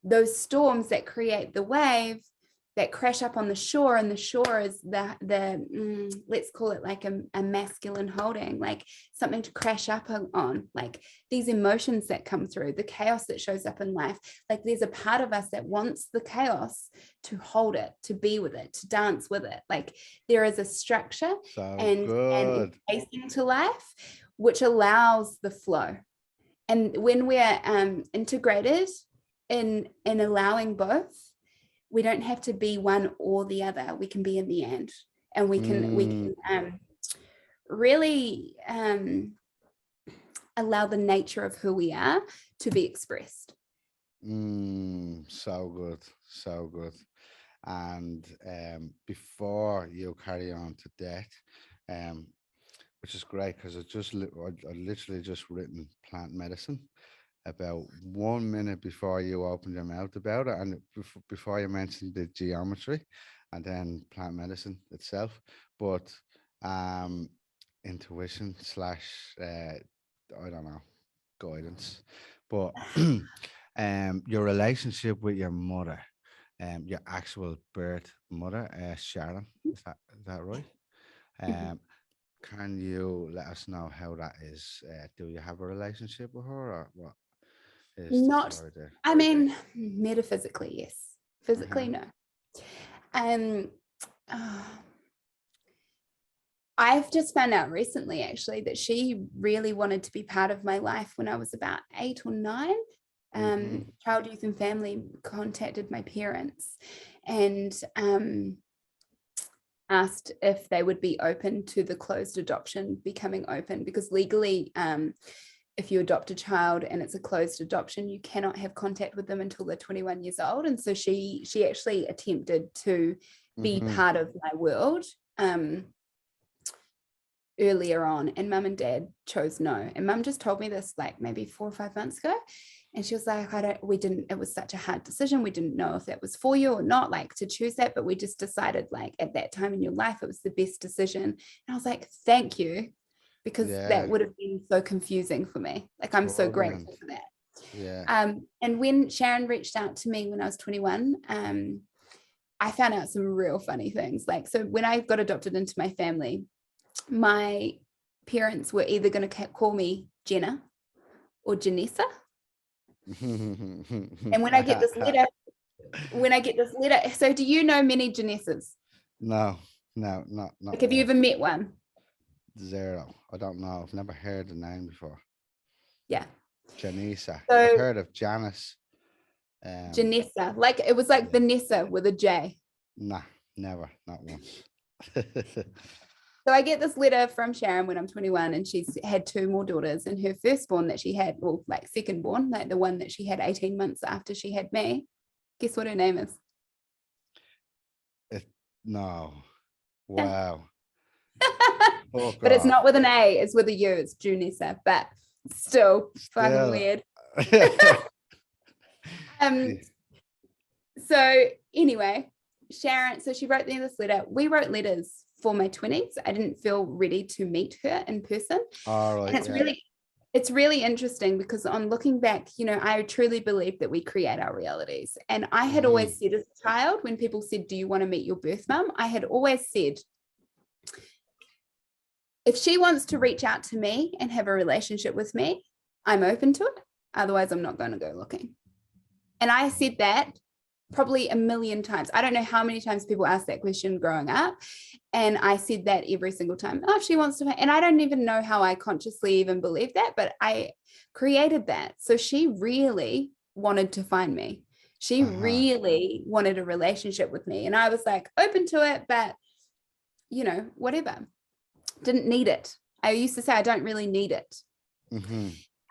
those storms that create the wave that crash up on the shore, and the shore is the let's call it like a masculine holding, like something to crash up on, like these emotions that come through, the chaos that shows up in life. Like there's a part of us that wants the chaos to hold it, to be with it, to dance with it. Like there is a structure and pacing to life which allows the flow. And when we're integrated in allowing both, we don't have to be one or the other. We can be in the end, and we can really allow the nature of who we are to be expressed. So good. And before you carry on to death, which is great, because I literally just written plant medicine about 1 minute before you opened your mouth about it, and before you mentioned the geometry, and then plant medicine itself. But intuition slash I don't know, guidance. But your relationship with your mother, your actual birth mother, Sharon, is that right? Can you let us know how that is? Do you have a relationship with her, or what? Not, I mean, metaphysically, yes. Physically, no. I've just found out recently, actually, that she really wanted to be part of my life when I was about 8 or 9. Child, Youth and Family contacted my parents and asked if they would be open to the closed adoption becoming open, because legally, if you adopt a child and it's a closed adoption, you cannot have contact with them until they're 21 years old. And so she actually attempted to be part of my world earlier on, and Mum and Dad chose no. And Mum just told me this like maybe 4 or 5 months ago, and she was like, it was such a hard decision, we didn't know if that was for you or not, like to choose that, but we just decided like at that time in your life it was the best decision. And I was like, thank you, because that would have been so confusing for me. Like I'm so grateful for that. And when Sharon reached out to me when I was 21, I found out some real funny things. Like, so when I got adopted into my family, my parents were either going to call me Jenna or Janessa. And when I get this letter, so do you know many Janessas? No, not like, have you ever met one? Zero. I don't know. I've never heard the name before. Yeah. Janessa. So, I've heard of Janice. Janessa. Like it was like Vanessa with a J. Nah, never. Not once. So I get this letter from Sharon when I'm 21, and she's had 2 more daughters, and her firstborn that she had, well, like secondborn, like the one that she had 18 months after she had me, guess what her name is? No. Wow. Oh, but it's not with an A, it's with a U. It's Junessa, but still fucking weird. So anyway, Sharon, so she wrote me this letter. We wrote letters for my 20s. I didn't feel ready to meet her in person. And it's really interesting, because on looking back, you know, I truly believe that we create our realities. And I had always said as a child, when people said, do you want to meet your birth mum? I had always said, if she wants to reach out to me and have a relationship with me, I'm open to it. Otherwise, I'm not going to go looking. And I said that probably a million times. I don't know how many times people asked that question growing up. And I said that every single time. Oh, if she wants to, and I don't even know how I consciously even believed that, but I created that. So she really wanted to find me. She really wanted a relationship with me. And I was like, open to it, but you know, whatever. Didn't need it. I used to say, I don't really need it.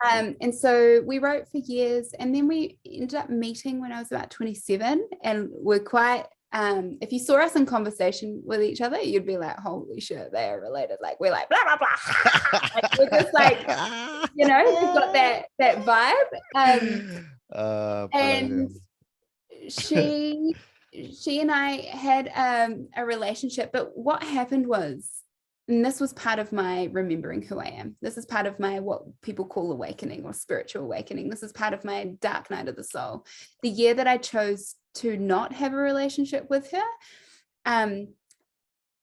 And so we wrote for years, and then we ended up meeting when I was about 27, and we're quite, if you saw us in conversation with each other, you'd be like, holy shit, they are related. Like, we're like, blah, blah, blah. Like, we're just like, you know, we've got that vibe. And she and I had a relationship, but what happened was, and this was part of my remembering who I am. This is part of my what people call awakening or spiritual awakening. This is part of my dark night of the soul. The year that I chose to not have a relationship with her,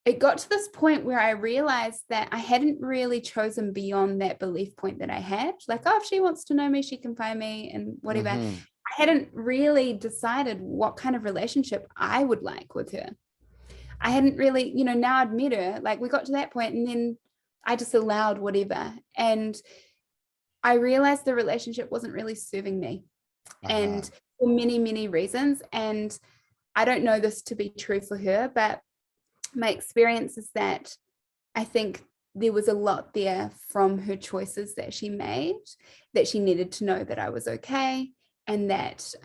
it got to this point where I realized that I hadn't really chosen beyond that belief point that I had. Like, oh, if she wants to know me, she can find me and whatever. I hadn't really decided what kind of relationship I would like with her. I hadn't really, now I'd met her, like we got to that point and then I just allowed whatever. And I realized the relationship wasn't really serving me and for many, many reasons. And I don't know this to be true for her, but my experience is that I think there was a lot there from her choices that she made, that she needed to know that I was okay and that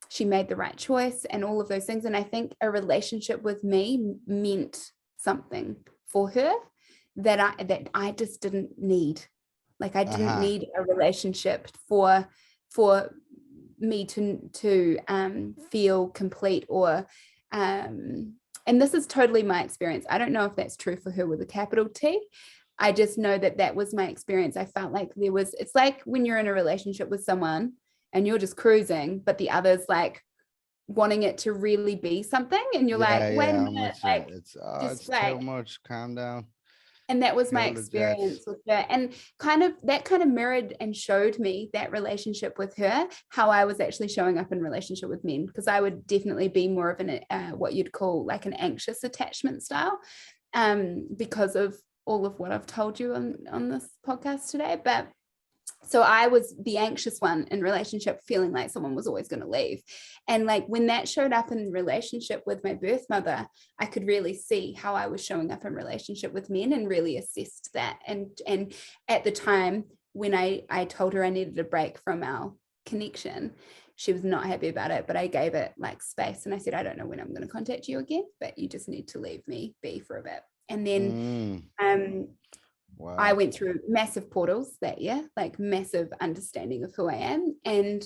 she made the right choice and all of those things. And I think a relationship with me meant something for her that I just didn't need. Like I didn't need a relationship for me to feel complete or and this is totally my experience. I don't know if that's true for her with a capital T. I just know that was my experience. I felt like it's like when you're in a relationship with someone and you're just cruising, but the other's like wanting it to really be something. And you're like, wait a minute, like, it's too much, calm down. And that was my experience with her. And that kind of mirrored and showed me that relationship with her, how I was actually showing up in relationship with men, because I would definitely be more of an, what you'd call like an anxious attachment style, because of all of what I've told you on this podcast today. But so I was the anxious one in relationship, feeling like someone was always going to leave. And like when that showed up in relationship with my birth mother, I could really see how I was showing up in relationship with men and really assessed that. And at the time when I told her I needed a break from our connection, she was not happy about it, but I gave it like space. And I said, I don't know when I'm going to contact you again, but you just need to leave me be for a bit. And then, wow. I went through massive portals that year, like massive understanding of who I am. And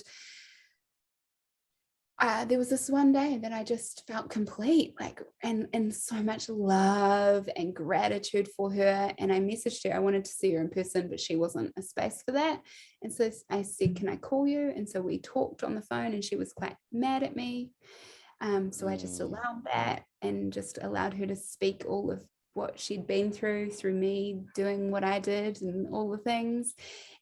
there was this one day that I just felt complete, like, and so much love and gratitude for her. And I messaged her. I wanted to see her in person, but she wasn't a space for that. And so I said, can I call you? And so we talked on the phone and she was quite mad at me. So I just allowed that and just allowed her to speak all of what she'd been through me doing what I did and all the things.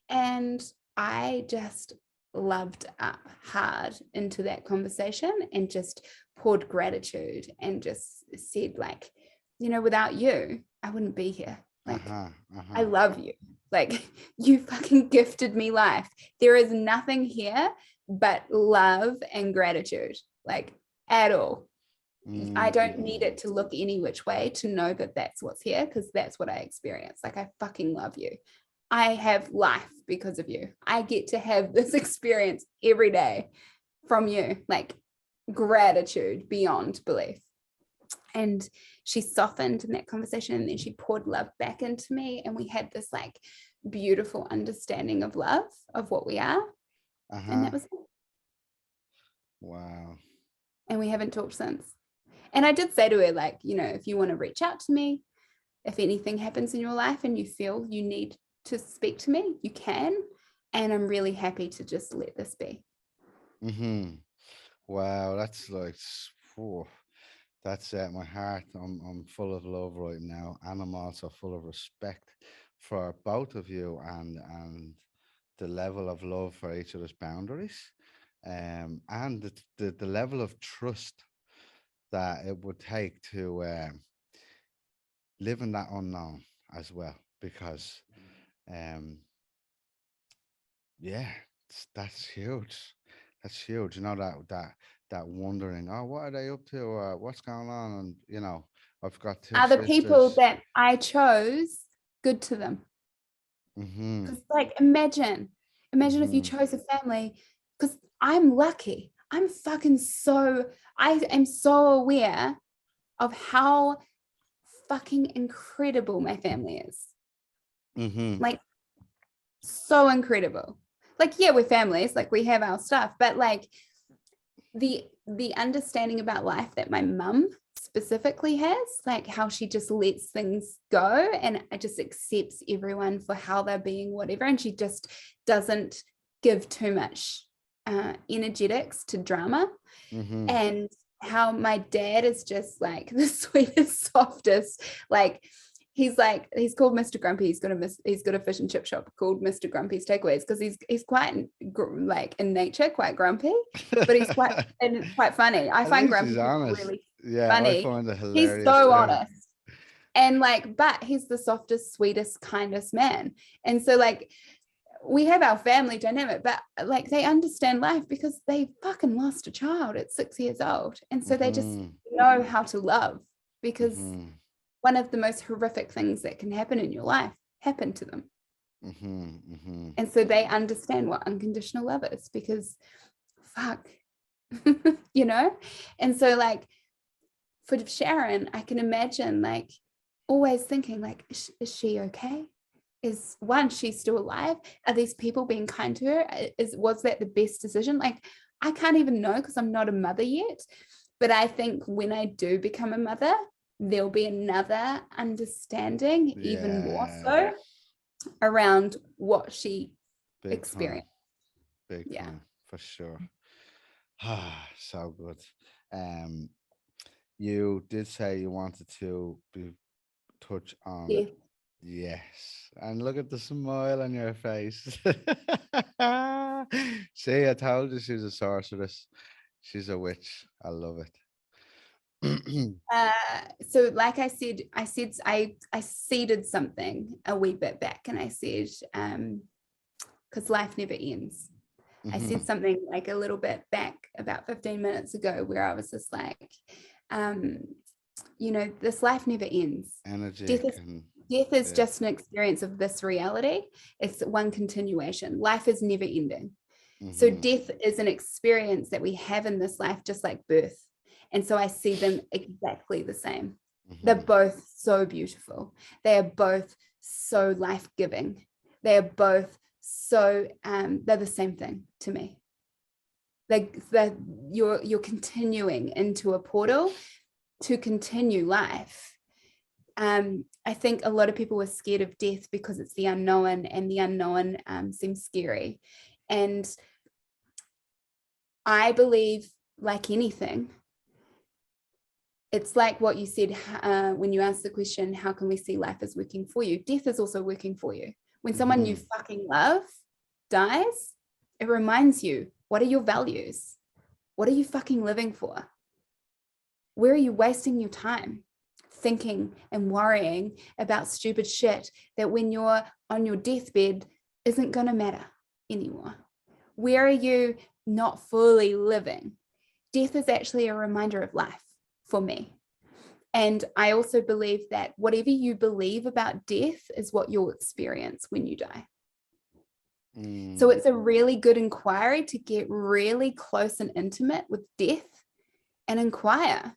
And I just loved up hard into that conversation and just poured gratitude and just said, like, without you, I wouldn't be here. Like, I love you. Like, you fucking gifted me life. There is nothing here but love and gratitude, like, at all. I don't need it to look any which way to know that that's what's here, because that's what I experience. Like, I fucking love you. I have life because of you. I get to have this experience every day from you, like gratitude beyond belief. And she softened in that conversation, and then she poured love back into me, and we had this like beautiful understanding of love, of what we are. And that was it. Wow. And we haven't talked since. And I did say to her, like, if you want to reach out to me, if anything happens in your life and you feel you need to speak to me, you can. And I'm really happy to just let this be. Wow, that's like, that's my heart. I'm full of love right now, and I'm also full of respect for both of you and the level of love for each other's boundaries, and the level of trust that it would take to live in that unknown as well, because that's huge. That's huge. That wondering, oh, what are they up to, or what's going on? And I've got two are the people sisters. that I chose good to them? Because like imagine if you chose a family, because I'm lucky. I am so aware of how fucking incredible my family is. Like, so incredible. Like, yeah, we're families, like we have our stuff, but like the understanding about life that my mum specifically has, like how she just lets things go and just accepts everyone for how they're being, whatever, and she just doesn't give too much energetics to drama. And how my dad is just like the sweetest, softest, like he's called Mr. Grumpy. He's got a fish and chip shop called Mr. Grumpy's Takeaways, because he's quite like in nature quite grumpy, but he's quite funny. I find Grumpy really funny. I find it hilarious. He's so honest, and like, but he's the softest, sweetest, kindest man. And so like we have our family dynamic, but like they understand life because they fucking lost a child at 6 years old, and so they just know how to love, because one of the most horrific things that can happen in your life happened to them. And so they understand what unconditional love is, because fuck, you know? And so like for Sharon, I can imagine like always thinking like, is she okay? Is one, she's still alive? Are these people being kind to her? Was that the best decision? Like, I can't even know because I'm not a mother yet. But I think when I do become a mother, there'll be another understanding, even more so, around what she experienced. Big time, for sure. So good. You did say you wanted to touch on yes, and look at the smile on your face. See, I told you she's a sorceress. She's a witch. I love it. So like I said I seeded something a wee bit back, and I said because life never ends. I said something like a little bit back about 15 minutes ago where I was just like you know, this life never ends. Death is just an experience of this reality. It's one continuation. Life is never ending. So death is an experience that we have in this life, just like birth. And so I see them exactly the same. They're both so beautiful. They are both so life-giving. They are both so, they're the same thing to me. You're continuing into a portal to continue life. I think a lot of people are scared of death because it's the unknown, and the unknown seems scary. And I believe, like anything, it's like what you said when you asked the question, how can we see life as working for you? Death is also working for you. When someone you fucking love dies, it reminds you, what are your values? What are you fucking living for? Where are you wasting your time thinking and worrying about stupid shit that when you're on your deathbed isn't going to matter anymore? Where are you not fully living? Death is actually a reminder of life for me. And I also believe that whatever you believe about death is what you'll experience when you die. So it's a really good inquiry to get really close and intimate with death and inquire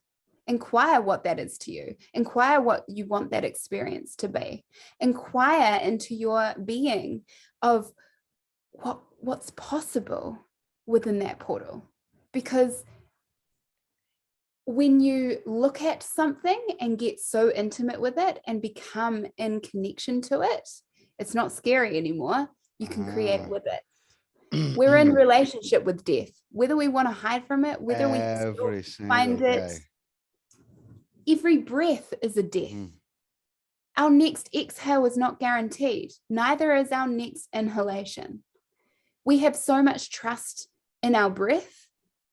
what that is to you. Inquire what you want that experience to be. Inquire into your being of what's possible within that portal. Because when you look at something and get so intimate with it and become in connection to it, it's not scary anymore. You can create with it. We're in relationship with death, whether we want to hide from it, whether we find it. Every breath is a death. Our next exhale is not guaranteed. Neither is our next inhalation. We have so much trust in our breath,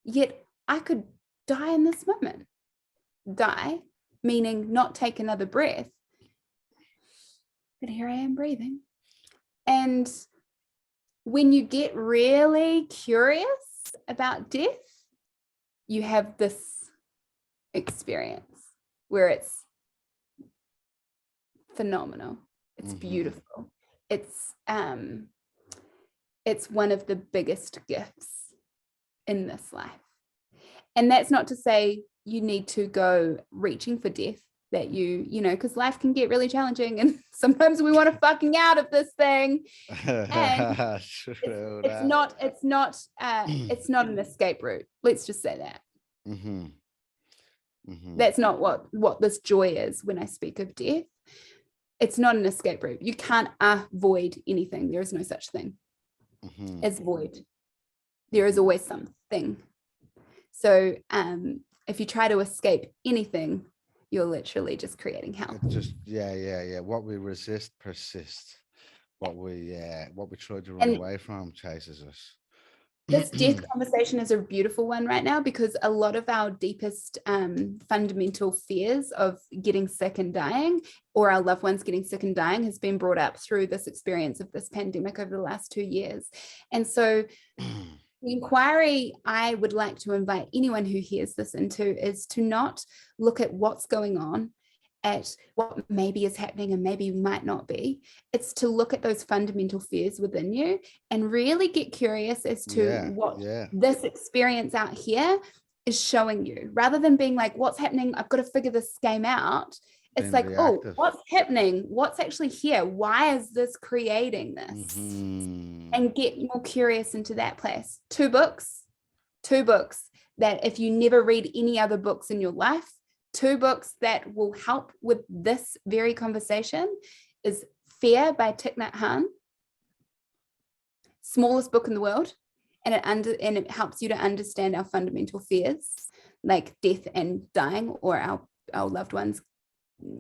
yet I could die in this moment. Die, meaning not take another breath. But here I am breathing. And when you get really curious about death, you have this experience where it's phenomenal. It's beautiful. It's one of the biggest gifts in this life. And that's not to say you need to go reaching for death. that you know, because life can get really challenging and sometimes we want to fucking out of this thing. And True it's that. not it's not an escape route. Let's just say that. Mm-hmm. Mm-hmm. That's not what this joy is when I speak of death. It's not an escape route. You can't avoid anything. There is no such thing as void. There is always something. So if you try to escape anything, you're literally just creating hell. It's just what we resist persists. What we try to run away from chases us. This death conversation is a beautiful one right now, because a lot of our deepest fundamental fears of getting sick and dying, or our loved ones getting sick and dying, has been brought up through this experience of this pandemic over the last 2 years. And so the inquiry I would like to invite anyone who hears this into is to not look at what's going on, at what maybe is happening and maybe might not be. It's to look at those fundamental fears within you and really get curious as to what this experience out here is showing you, rather than being like, what's happening? I've got to figure this game out. It's like, reactive. Oh, what's happening? What's actually here? Why is this creating this? And get more curious into that place. Two books that if you never read any other books in your life, 2 books that will help with this very conversation is Fear by Thich Nhat Hanh, smallest book in the world, and it helps you to understand our fundamental fears, like death and dying, or our loved ones,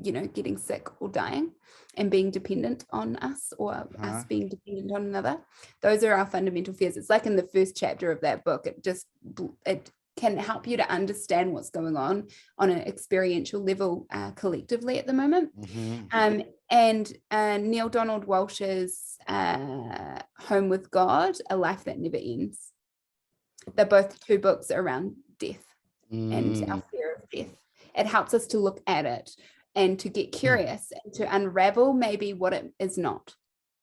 you know, getting sick or dying and being dependent on us, or us being dependent on another. Those are our fundamental fears. It's like in the first chapter of that book, it can help you to understand what's going on an experiential level collectively at the moment. And Neil Donald Walsh's Home with God, A Life That Never Ends. They're both 2 books around death and our fear of death. It helps us to look at it and to get curious and to unravel maybe what it is not.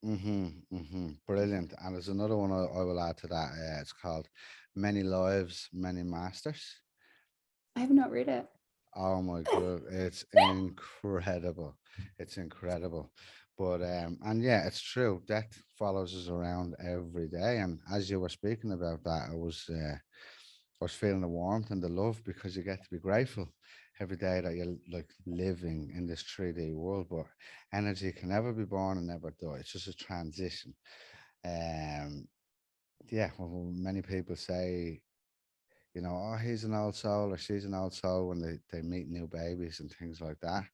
Brilliant. And there's another one I will add to that. It's called Many Lives, Many Masters. I have not read it. Oh my God, it's incredible. It's incredible. But and yeah, it's true. Death follows us around every day. And as you were speaking about that, I was feeling the warmth and the love, because you get to be grateful every day that you're like living in this 3D world. But energy can never be born and never die. It's just a transition. Well, many people say, you know, oh, he's an old soul or she's an old soul when they meet new babies and things like that.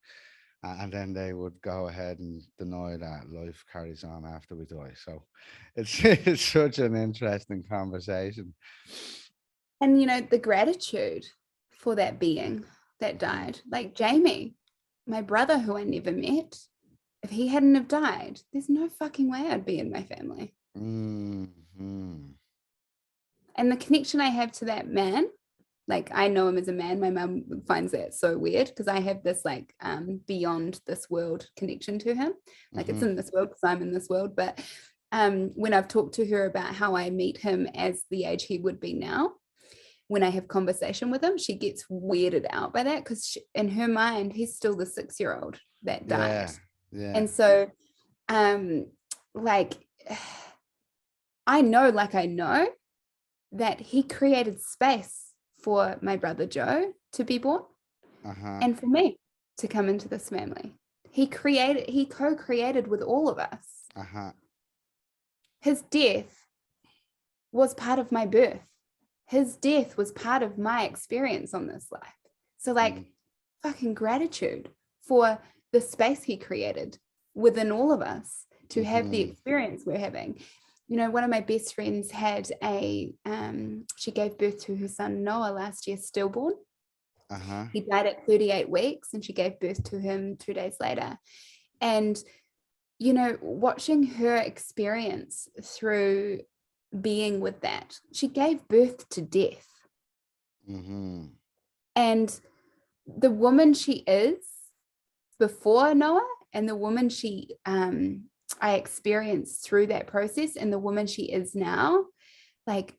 And then they would go ahead and deny that life carries on after we die. So it's such an interesting conversation. And, you know, the gratitude for that being that died, like Jamie, my brother, who I never met, if he hadn't have died, there's no fucking way I'd be in my family. And the connection I have to that man, like I know him as a man. My mum finds that so weird, because I have this like beyond this world connection to him. Like it's in this world because I'm in this world. But when I've talked to her about how I meet him as the age he would be now, when I have conversation with him, she gets weirded out by that, because in her mind, he's still the 6-year-old that died. And so like I know that he created space for my brother Joe to be born and for me to come into this family. He co-created with all of us. His death was part of my birth. His death was part of my experience on this life. So like fucking gratitude for the space he created within all of us to have the experience we're having. You know, one of my best friends had she gave birth to her son Noah last year, stillborn. He died at 38 weeks and she gave birth to him 2 days later. And, you know, watching her experience through being with that, she gave birth to death. And the woman she is before Noah and the woman she I experienced through that process and the woman she is now, like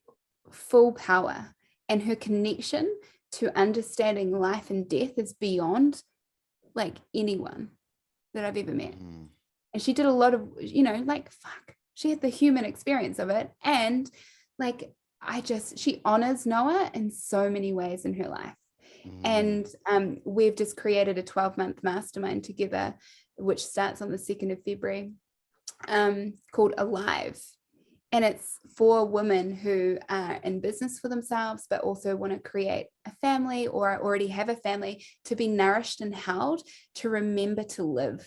full power, and her connection to understanding life and death is beyond like anyone that I've ever met. Mm-hmm. And she did a lot of, like, fuck, she had the human experience of it. And like, she honors Noah in so many ways in her life. Mm-hmm. And we've just created a 12-month mastermind together, which starts on the 2nd of February, called Alive. And it's for women who are in business for themselves, but also want to create a family or already have a family, to be nourished and held, to remember to live.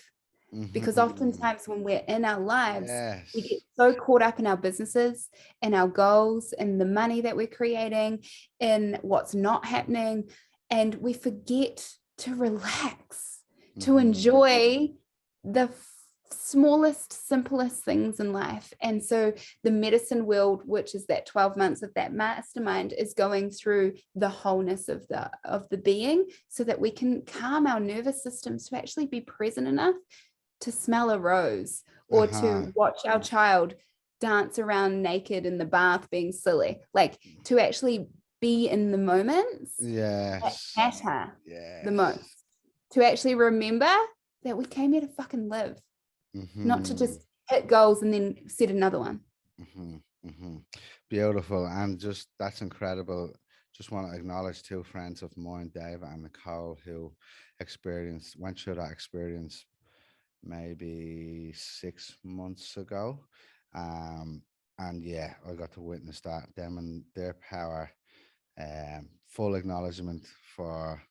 Because oftentimes when we're in our lives, we get so caught up in our businesses and our goals and the money that we're creating and what's not happening. And we forget to relax, to enjoy the smallest, simplest things in life. And so the medicine world, which is that 12 months of that mastermind, is going through the wholeness of the being, so that we can calm our nervous systems to actually be present enough to smell a rose, or to watch our child dance around naked in the bath being silly, like to actually be in the moments that matter the most, to actually remember that we came here to fucking live, not to just hit goals and then set another one. Beautiful. And just, that's incredible. Just want to acknowledge 2 friends of mine, Dave and Nicole, who went through that experience maybe 6 months ago. And yeah, I got to witness that, them and their power. Full acknowledgement for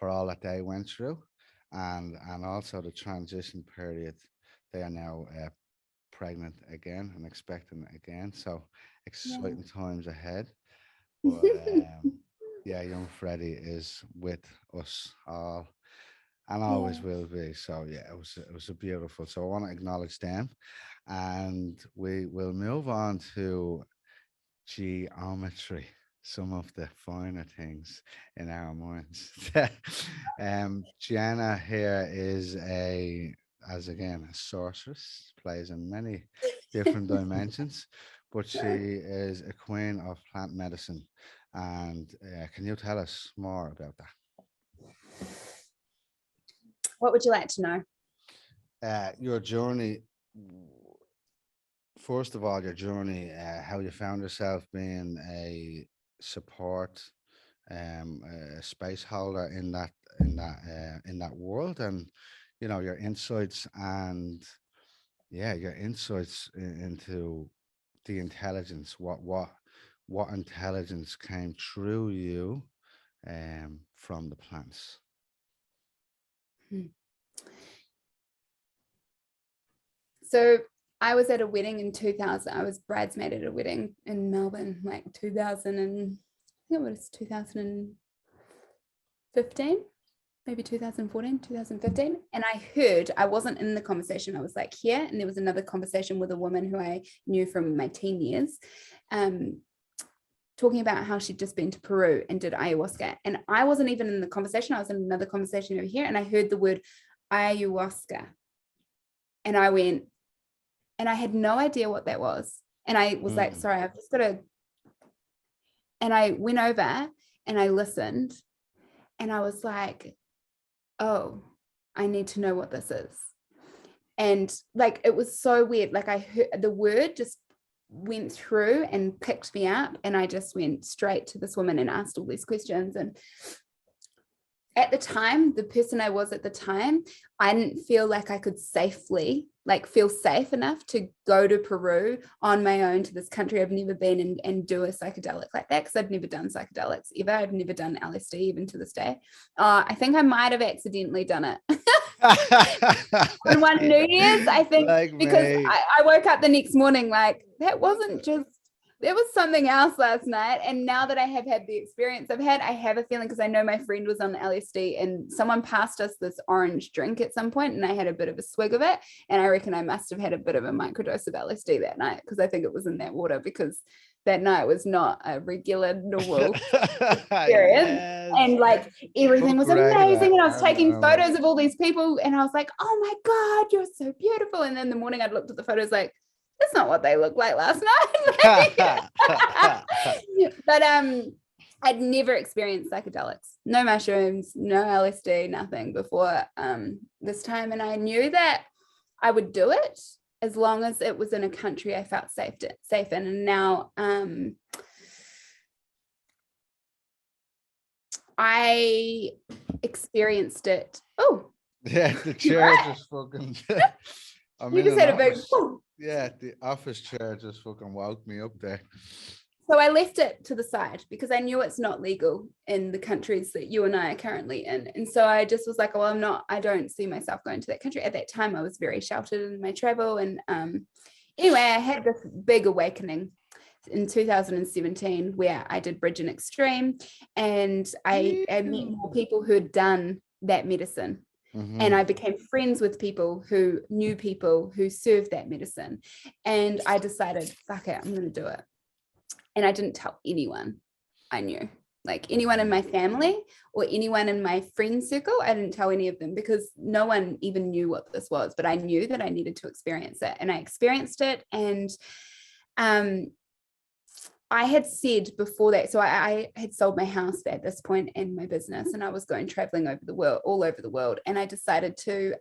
all that they went through, and also the transition period. They are now pregnant again and expecting again, so exciting times ahead. But yeah, young Freddie is with us all and always will be. So yeah, it was a beautiful. So I want to acknowledge them, and we will move on to geometry, some of the finer things in our minds. Jenna here is a sorceress, plays in many different dimensions, but she is a queen of plant medicine. And can you tell us more about that? What would you like to know? Your journey. First of all, your journey, how you found yourself being a support, a space holder in that world, and your insights, and yeah, your insights into the intelligence. What intelligence came through you, from the plants? So I was at a wedding in 2000. I was bridesmaid at a wedding in Melbourne, like 2000, and I think it was 2015, maybe 2014, 2015. And I wasn't in the conversation. I was like here, and there was another conversation with a woman who I knew from my teen years, talking about how she'd just been to Peru and did ayahuasca. And I wasn't even in the conversation. I was in another conversation over here, and I heard the word ayahuasca. And I went, and I had no idea what that was. And I was like, sorry, I've just got to. And I went over and I listened, and I was like, oh, I need to know what this is. And like, it was so weird. Like, I heard the word just went through and picked me up, and I just went straight to this woman and asked all these questions. And at the time, the person I was at the time, I didn't feel like I could feel safe enough to go to Peru on my own, to this country I've never been, and do a psychedelic like that, because I'd never done psychedelics ever. I've never done LSD even to this day. I think I might have accidentally done it. On one New Year's, I think, like, because I woke up the next morning like, that wasn't just, there was something else last night. And now that I have had the experience I have a feeling, because I know my friend was on LSD and someone passed us this orange drink at some point, and I had a bit of a swig of it, and I reckon I must have had a bit of a microdose of LSD that night, because I think it was in that water, because that night was not a regular, normal experience. Yes. And like, everything was amazing, and I was taking photos of all these people, and I was like, oh my God, you're so beautiful. And then in the morning I'd looked at the photos like, that's not what they looked like last night. But I'd never experienced psychedelics, no mushrooms, no LSD, nothing before this time. And I knew that I would do it as long as it was in a country I felt safe in. And now I experienced it. Oh, yeah, the chair just fucking. I'm you in just an had a big. office. Yeah, the office chair just fucking woke me up there. So I left it to the side because I knew it's not legal in the countries that you and I are currently in. And so I just was like, well, I don't see myself going to that country. At that time, I was very sheltered in my travel. And anyway, I had this big awakening in 2017 where I did Bridge and Extreme, and I met more people who had done that medicine. And I became friends with people who knew people who served that medicine. And I decided, fuck it, I'm going to do it. And I didn't tell anyone I knew, like anyone in my family or anyone in my friend circle. I didn't tell any of them because no one even knew what this was, but I knew that I needed to experience it, and I experienced it. And I had said before that, so I had sold my house at this point in my business, and I was going traveling all over the world. And I decided to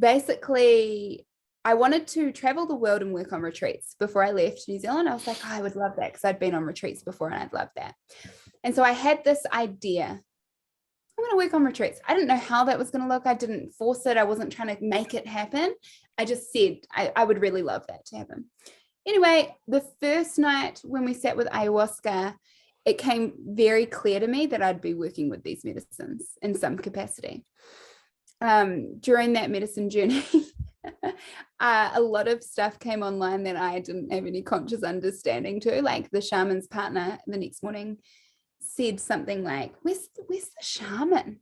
basically, I wanted to travel the world and work on retreats. Before I left New Zealand, I was like, oh, I would love that, because I'd been on retreats before and I'd love that. And so I had this idea, I'm going to work on retreats. I didn't know how that was going to look. I didn't force it. I wasn't trying to make it happen. I just said I would really love that to happen. Anyway, the first night when we sat with ayahuasca, it came very clear to me that I'd be working with these medicines in some capacity. During that medicine journey, a lot of stuff came online that I didn't have any conscious understanding to. Like the shaman's partner the next morning said something like, where's the shaman?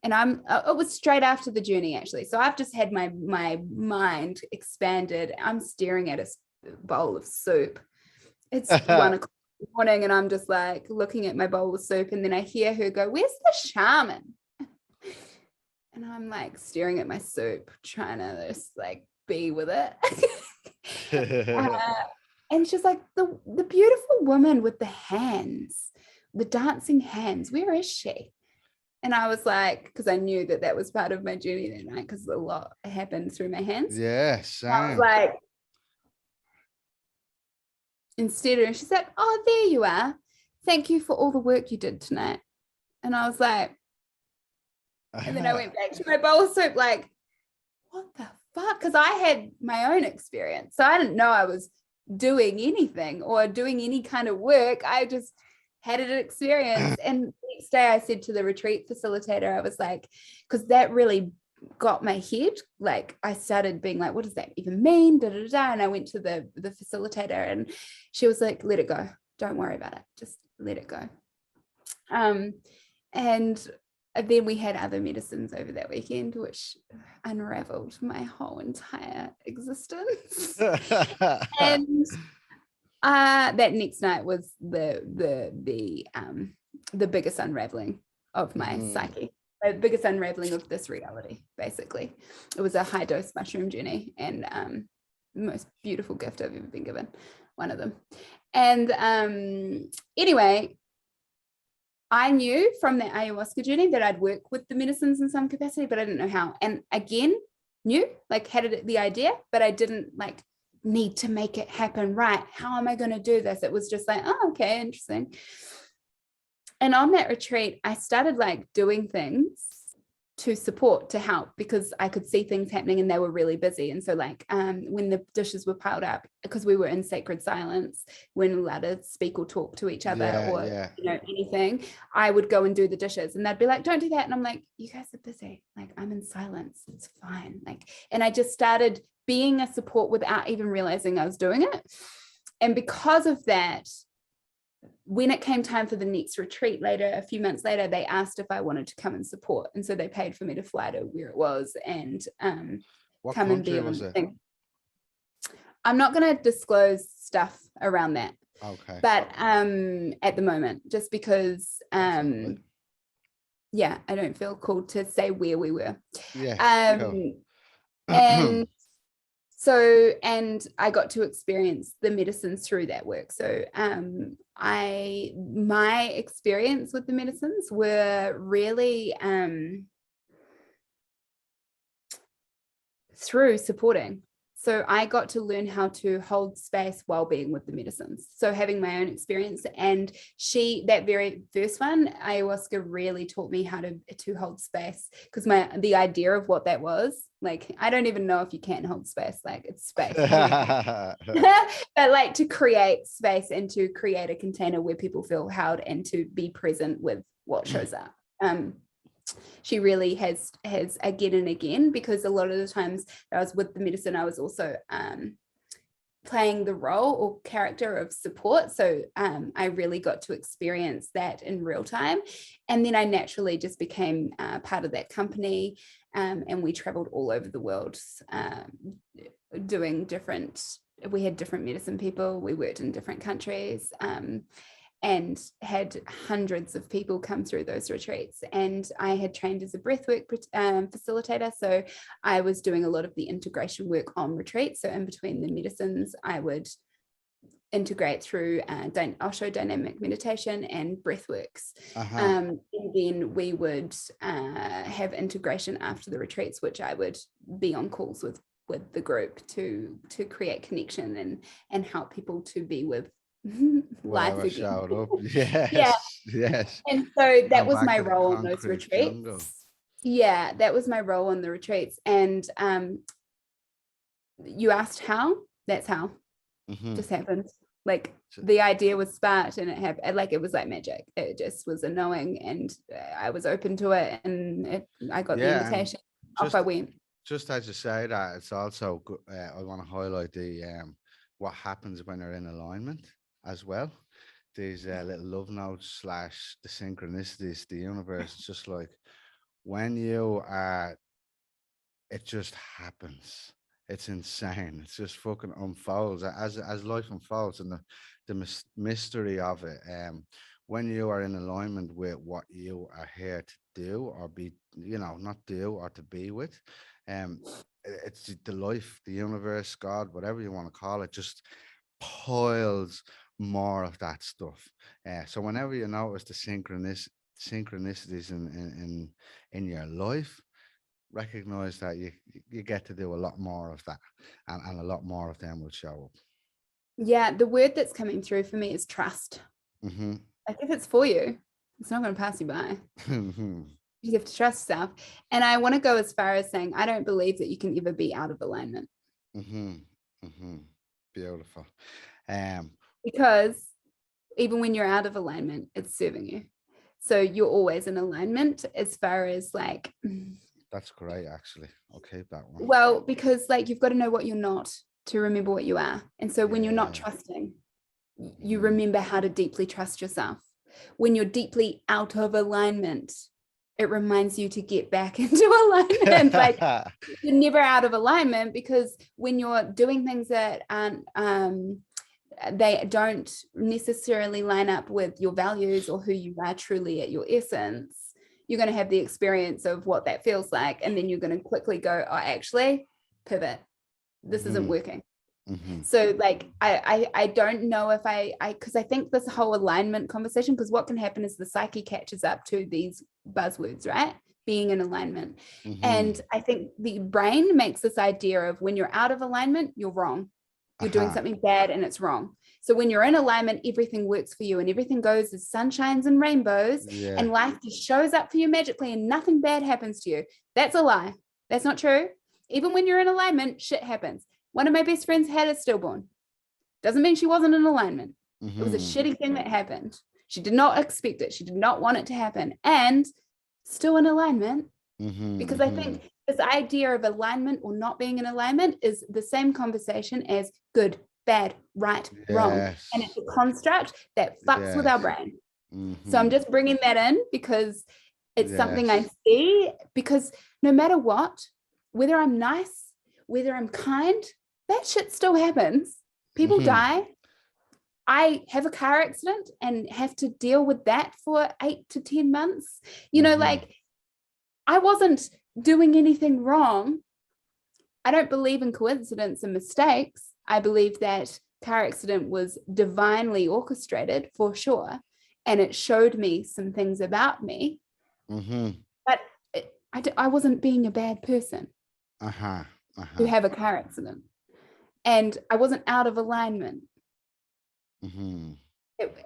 And it was straight after the journey, actually. So I've just had my mind expanded. I'm staring at a bowl of soup. It's 1 o'clock in the morning, and I'm just like looking at my bowl of soup, and then I hear her go, where's the shaman? And I'm like staring at my soup, trying to just like be with it. And she's like, the beautiful woman with the hands, the dancing hands, where is she? And I was like, because I knew that was part of my journey that night, because a lot happened through my hands. Yes. I was like, instead of, she's like, oh, there you are. Thank you for all the work you did tonight. And I was like, and then I went back to my bowl of soup, like, what the fuck? Because I had my own experience. So I didn't know I was doing anything or doing any kind of work. I just had an experience. And the next day I said to the retreat facilitator, I was like, because that really got my head, like I started being like, what does that even mean? Da, da, da. And I went to the facilitator, and she was like, let it go, don't worry about it, just let it go. And then we had other medicines over that weekend, which unraveled my whole entire existence. And that next night was the biggest unraveling of my psyche. The biggest unraveling of this reality, basically. It was a high dose mushroom journey, and the most beautiful gift I've ever been given, one of them. And anyway, I knew from that ayahuasca journey that I'd work with the medicines in some capacity, but I didn't know how. And again, had the idea, but I didn't like need to make it happen. Right? How am I going to do this? It was just like, oh, okay, interesting. And on that retreat, I started like doing things to support, to help, because I could see things happening and they were really busy. And so like when the dishes were piled up, because we were in sacred silence, we're not allowed to speak or talk to each other anything, I would go and do the dishes, and they'd be like, don't do that. And I'm like, you guys are busy. Like, I'm in silence. It's fine. Like, and I just started being a support without even realizing I was doing it. And because of that, when it came time for the next retreat later, a few months later, they asked if I wanted to come and support. And so they paid for me to fly to where it was and come and be on the thing. I'm not going to disclose stuff around that. Okay. But at the moment, just because, I don't feel called to say where we were. Yeah. Cool. And So, and I got to experience the medicines through that work. So my experience with the medicines were really through supporting. So I got to learn how to hold space while being with the medicines. So having my own experience, and that very first one, ayahuasca really taught me how to hold space, because the idea of what that was, like, I don't even know if you can hold space, like it's space. But like to create space and to create a container where people feel held and to be present with what shows up. She really has again and again, because a lot of the times that I was with the medicine, I was also playing the role or character of support. So I really got to experience that in real time. And then I naturally just became part of that company. And we traveled all over the world doing we had different medicine people. We worked in different countries. And had hundreds of people come through those retreats. And I had trained as a breathwork facilitator. So I was doing a lot of the integration work on retreats. So in between the medicines, I would integrate through Osho dynamic meditation and breathworks. And then we would have integration after the retreats, which I would be on calls with the group to create connection and help people to be with life again. Showed up. Yes, yeah. Yes. And so that was my role on those retreats. Jungle. Yeah, that was my role on the retreats. And you asked how? That's how. Just happened. Like the idea was sparked, and it happened. Like it was like magic. It just was a knowing, and I was open to it, and I got the invitation. Off I went. Just as you say that, it's also good. I want to highlight what happens when they're in alignment as well. These little love notes / the synchronicities, the universe. It's just like when you are, it just happens. It's insane. It's just fucking unfolds as life unfolds, and the mystery of it. When you are in alignment with what you are here to do or be, not do or to be with, it's the life, the universe, God, whatever you want to call it, just piles more of that stuff. So whenever you notice the synchronicities in your life, recognize that you get to do a lot more of that, and a lot more of them will show up. Yeah, the word that's coming through for me is trust. Like if it's for you, it's not going to pass you by. You have to trust yourself. And I want to go as far as saying I don't believe that you can ever be out of alignment. Beautiful. Because even when you're out of alignment, it's serving you. So you're always in alignment as far as like. That's great, actually. I'll keep that one. Well, because like you've got to know what you're not to remember what you are. And so when you're not trusting, you remember how to deeply trust yourself. When you're deeply out of alignment, it reminds you to get back into alignment. Like you're never out of alignment, because when you're doing things that aren't they don't necessarily line up with your values or who you are truly at your essence, you're going to have the experience of what that feels like. And then you're going to quickly go, oh, actually, pivot. This isn't working. So like, I don't know if because I think this whole alignment conversation, because what can happen is the psyche catches up to these buzzwords, right? Being in alignment. And I think the brain makes this idea of when you're out of alignment, you're wrong. You're doing something bad and it's wrong. So when you're in alignment, everything works for you and everything goes as sunshines and rainbows, and life just shows up for you magically and nothing bad happens to you. That's a lie. That's not true. Even when you're in alignment, shit happens. One of my best friends had a stillborn. Doesn't mean she wasn't in alignment. It was a shitty thing that happened. She did not expect it. She did not want it to happen, and still in alignment. Because I think this idea of alignment or not being in alignment is the same conversation as good, bad, right, wrong. And it's a construct that fucks with our brain. So I'm just bringing that in because it's something I see, because no matter what, whether I'm nice, whether I'm kind, that shit still happens. People die. I have a car accident and have to deal with that for 8 to 10 months. You know, like I wasn't doing anything wrong. I don't believe in coincidence and mistakes. I believe that car accident was divinely orchestrated for sure. And it showed me some things about me, but I wasn't being a bad person to have a car accident. And I wasn't out of alignment.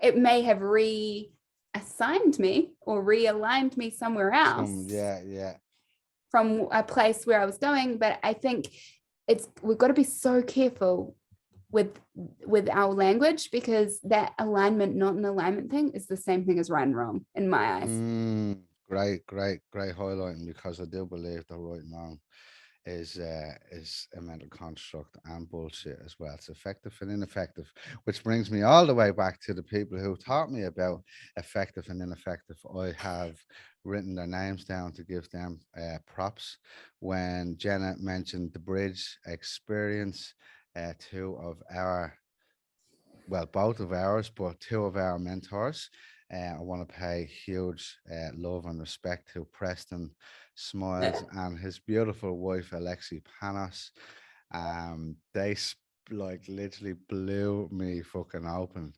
It may have reassigned me or realigned me somewhere else from a place where I was going. But I think we've got to be so careful with our language, because that alignment, not an alignment thing, is the same thing as right and wrong in my eyes. Great highlighting, because I do believe that right and wrong is a mental construct and bullshit as well. It's effective and ineffective, which brings me all the way back to the people who taught me about effective and ineffective. I have written their names down to give them props. When Jenna mentioned the bridge experience, two of our, well, both of ours, but two of our mentors, I want to pay huge love and respect to Preston Smiles and his beautiful wife, Alexi Panos. They like literally blew me fucking open.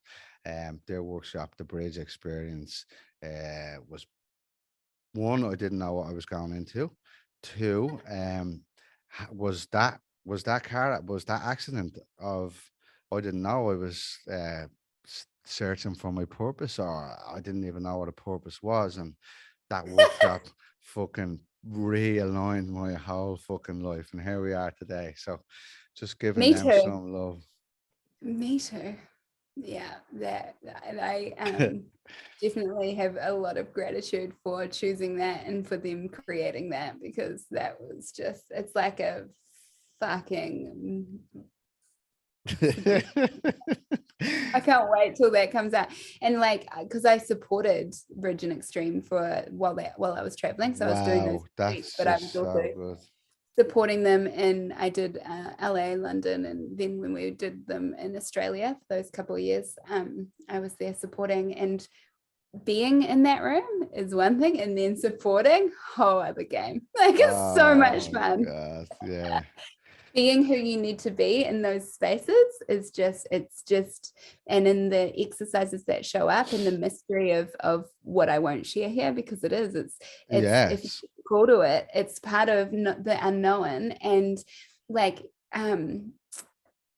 Their workshop, the bridge experience, was one, I didn't know what I was going into. Two, was that accident of, I didn't know I was searching for my purpose, or I didn't even know what a purpose was, and that workshop fucking realigned my whole fucking life, and here we are today. So just giving Me them too. some love. Me too. Yeah, and I definitely have a lot of gratitude for choosing that and for them creating that, because that was just, it's like a fucking I can't wait till that comes out. And like, because I supported Bridge and Extreme for while I was traveling, so I was doing those retreats, but I was also good. supporting them. And I did LA, London, and then when we did them in Australia for those couple of years, I was there supporting. And being in that room is one thing, and then supporting, whole other game. Like, it's so much fun. God, yeah. Being who you need to be in those spaces is just, and in the exercises that show up, and the mystery of what I won't share here, because it's Yes. if you call to it, it's part of the unknown. And like, I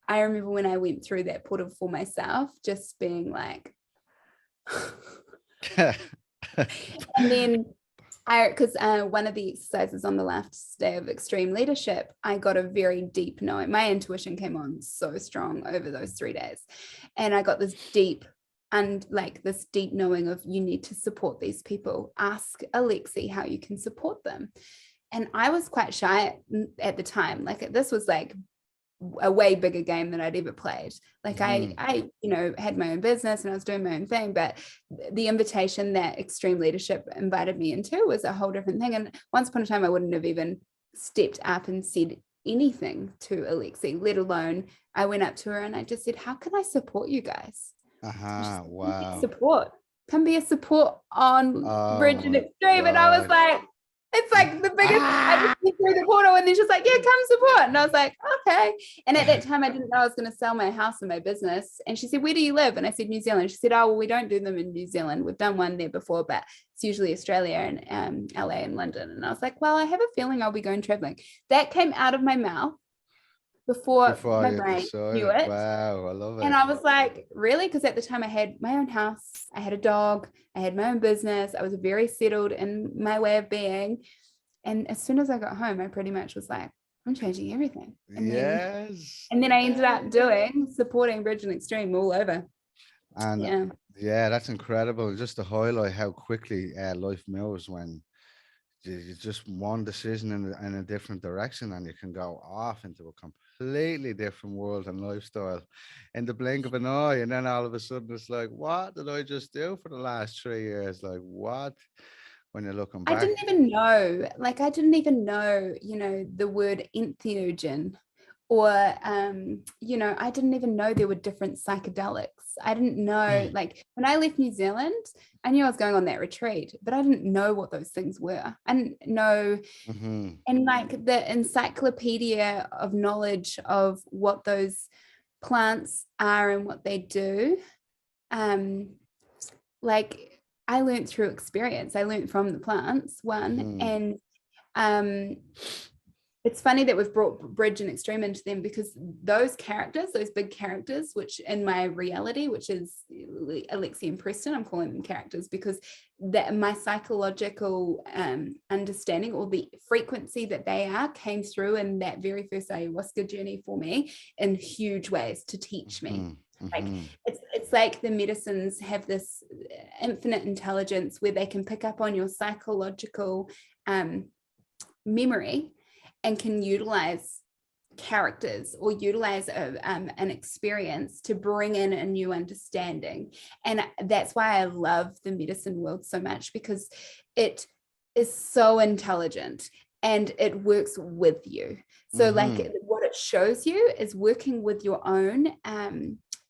remember when I went through that portal for myself, just being like, and then because one of the exercises on the last day of extreme leadership, I got a very deep knowing. My intuition came on so strong over those 3 days. And I got this deep knowing of, you need to support these people. Ask Alexi how you can support them. And I was quite shy at the time. Like, this was like a way bigger game than I'd ever played. Like, I had my own business and I was doing my own thing, but the invitation that extreme leadership invited me into was a whole different thing. And once upon a time, I wouldn't have even stepped up and said anything to Alexi, let alone I went up to her and I just said, how can I support you guys? Wow. Come be a support on Bridge and Extreme. And I was like, it's like the biggest, I just went through the portal, and then she's like, yeah, come support. And I was like, okay. And at that time, I didn't know I was going to sell my house and my business. And she said, where do you live? And I said, New Zealand. She said, oh, well, we don't do them in New Zealand. We've done one there before, but it's usually Australia and LA and London. And I was like, well, I have a feeling I'll be going traveling. That came out of my mouth before my brain knew it. Wow, I love it. And I was like, really? Because at the time I had my own house, I had a dog, I had my own business, I was very settled in my way of being. And as soon as I got home, I pretty much was like, I'm changing everything. And then I ended up supporting Bridge and Extreme all over. And yeah, that's incredible. Just to highlight how quickly life moves when you just one decision in a different direction, and you can go off into a completely different world and lifestyle in the blink of an eye. And then all of a sudden it's like, what did I just do for the last 3 years? Like, what? When you're looking back, I didn't even know the word entheogen or you know, I didn't even know there were different psychedelics. I didn't know, like when I left New Zealand, I knew I was going on that retreat, but I didn't know what those things were. I didn't know. And like the encyclopedia of knowledge of what those plants are and what they do, like I learned through experience. I learned from the plants, one, and it's funny that we've brought Bridge and Extreme into them, because those characters, those big characters, which in my reality, which is Alexi and Preston, I'm calling them characters because that my psychological understanding, or the frequency that they are, came through in that very first ayahuasca journey for me in huge ways to teach me. Like it's like the medicines have this infinite intelligence where they can pick up on your psychological memory and can utilize characters or utilize an experience to bring in a new understanding. And that's why I love the medicine world so much, because it is so intelligent and it works with you. So like what it shows you is working with your own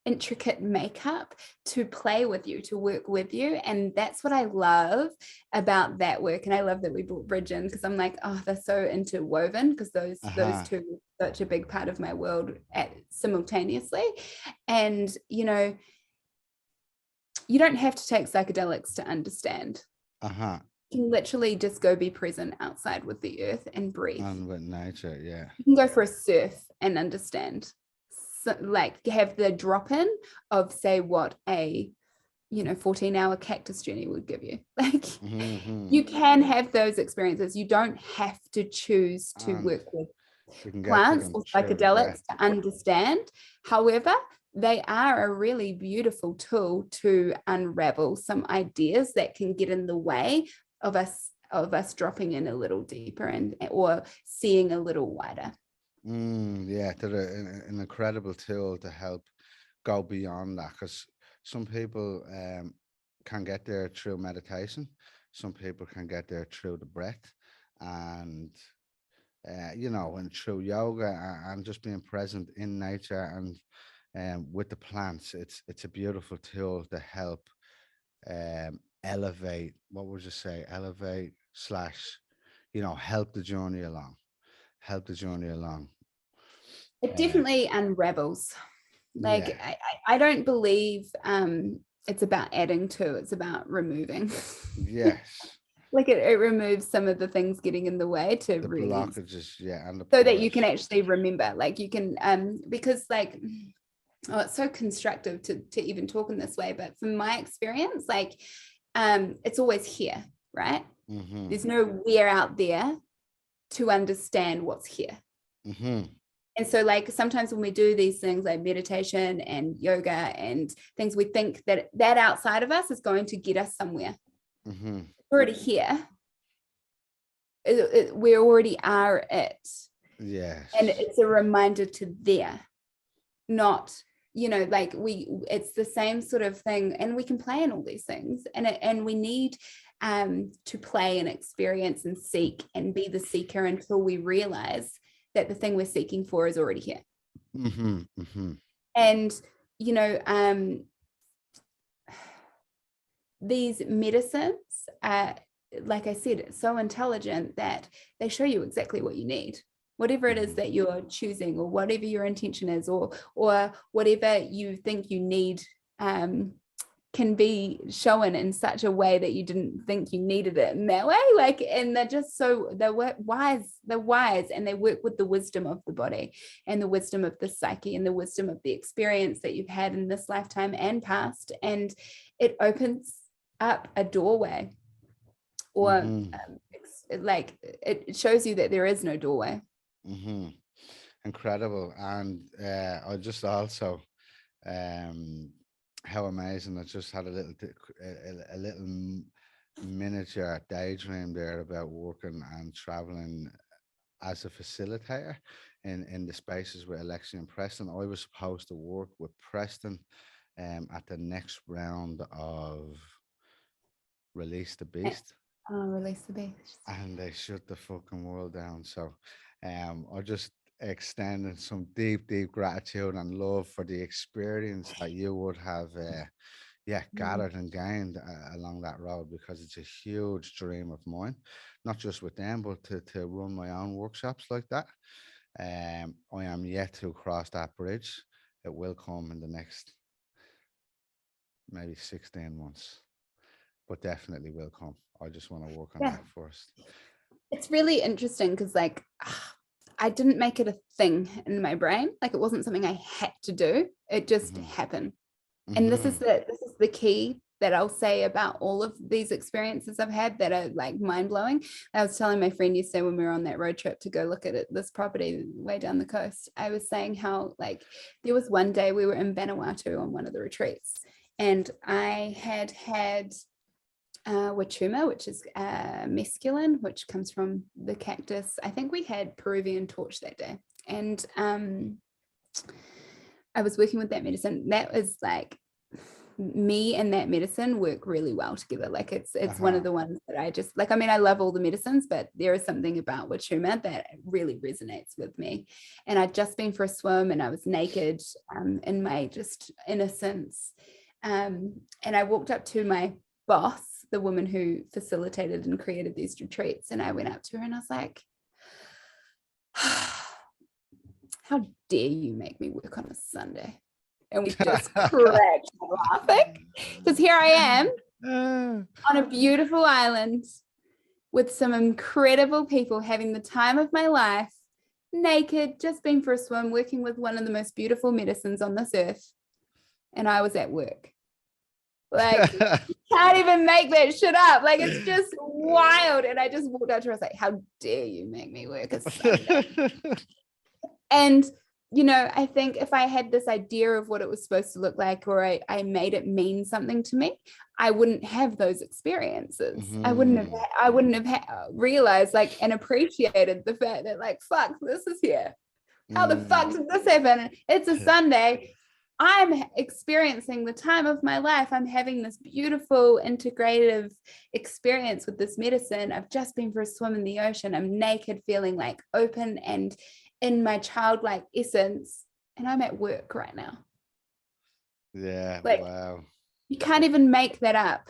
intricate makeup to play with you, to work with you. And that's what I love about that work. And I love that we brought Bridge in, because I'm like, oh, they're so interwoven, because those two are such a big part of my world simultaneously. And you know, you don't have to take psychedelics to understand. You can literally just go be present outside with the earth and breathe. And with nature, yeah. You can go for a surf and understand. So, like have the drop-in of, say, what a 14-hour cactus journey would give you. Like you can have those experiences. You don't have to choose to work with plants or psychedelics to understand. However, they are a really beautiful tool to unravel some ideas that can get in the way of us dropping in a little deeper and or seeing a little wider. Yeah, they're an incredible tool to help go beyond that, because some people can get there through meditation, some people can get there through the breath, and and through yoga and just being present in nature and with the plants. It's a beautiful tool to help elevate. What would you say? Elevate slash, help the journey along. Help the journey along. It definitely unravels. Like Yeah. I don't believe it's about adding to, it's about removing. Yes. Like it removes some of the things getting in the way to The really blockages, yeah, and the so that you pillars. can actually remember. Like you can because like it's so constructive to even talk in this way, but from my experience, like it's always here, right? There's nowhere out there to understand what's here. And so like sometimes when we do these things like meditation and yoga and things, we think that outside of us is going to get us somewhere. It's already here. We already are it. Yes. And it's a reminder to there, not, like it's the same sort of thing. And we can play in all these things. And we need to play and experience and seek and be the seeker until we realize that the thing we're seeking for is already here. And these medicines, like I said, it's so intelligent that they show you exactly what you need, whatever it is that you're choosing, or whatever your intention is, or whatever you think you need can be shown in such a way that you didn't think you needed it in that way. Like, and they're wise, and they work with the wisdom of the body and the wisdom of the psyche and the wisdom of the experience that you've had in this lifetime and past. And it opens up a doorway, or like it shows you that there is no doorway. Incredible. And I just also how amazing. I just had a little miniature daydream there about working and traveling as a facilitator in the spaces with Alexi and Preston. I was supposed to work with Preston at the next round of Release the Beast. Release the Beast. And they shut the fucking world down. So I just extending some deep, deep gratitude and love for the experience that you would have, gathered and gained along that road, because it's a huge dream of mine, not just with them, but to run my own workshops like that. I am yet to cross that bridge. It will come in the next maybe 16 months, but definitely will come. I just want to work on that first. It's really interesting because like I didn't make it a thing in my brain. Like it wasn't something I had to do. It just happened. And this is the key that I'll say about all of these experiences I've had that are like mind-blowing. I was telling my friend yesterday when we were on that road trip to go look at this property way down the coast, I was saying how like there was one day we were in Vanuatu on one of the retreats, and I had Wachuma, which is mescaline, which comes from the cactus. I think we had Peruvian torch that day, and I was working with that medicine. That was like me and that medicine work really well together. Like it's one of the ones that I just like. I mean, I love all the medicines, but there is something about Wachuma that really resonates with me. And I'd just been for a swim and I was naked in my just innocence. And I walked up to my boss, the woman who facilitated and created these retreats, and I went up to her and I was like, how dare you make me work on a Sunday? And we just cracked laughing, because here I am on a beautiful island with some incredible people, having the time of my life, naked, just been for a swim, working with one of the most beautiful medicines on this earth, and I was at work. Like, you can't even make that shit up. Like, it's just wild. And I just walked out to her, I was like, how dare you make me work a Sunday? And you know, I think if I had this idea of what it was supposed to look like, or I made it mean something to me, I wouldn't have those experiences. I wouldn't have realized like and appreciated the fact that like, fuck, this is here. How the fuck did this happen? It's a Sunday. I'm experiencing the time of my life. I'm having this beautiful integrative experience with this medicine. I've just been for a swim in the ocean. I'm naked, feeling like open and in my childlike essence, and I'm at work right now. Yeah, like, wow. You can't even make that up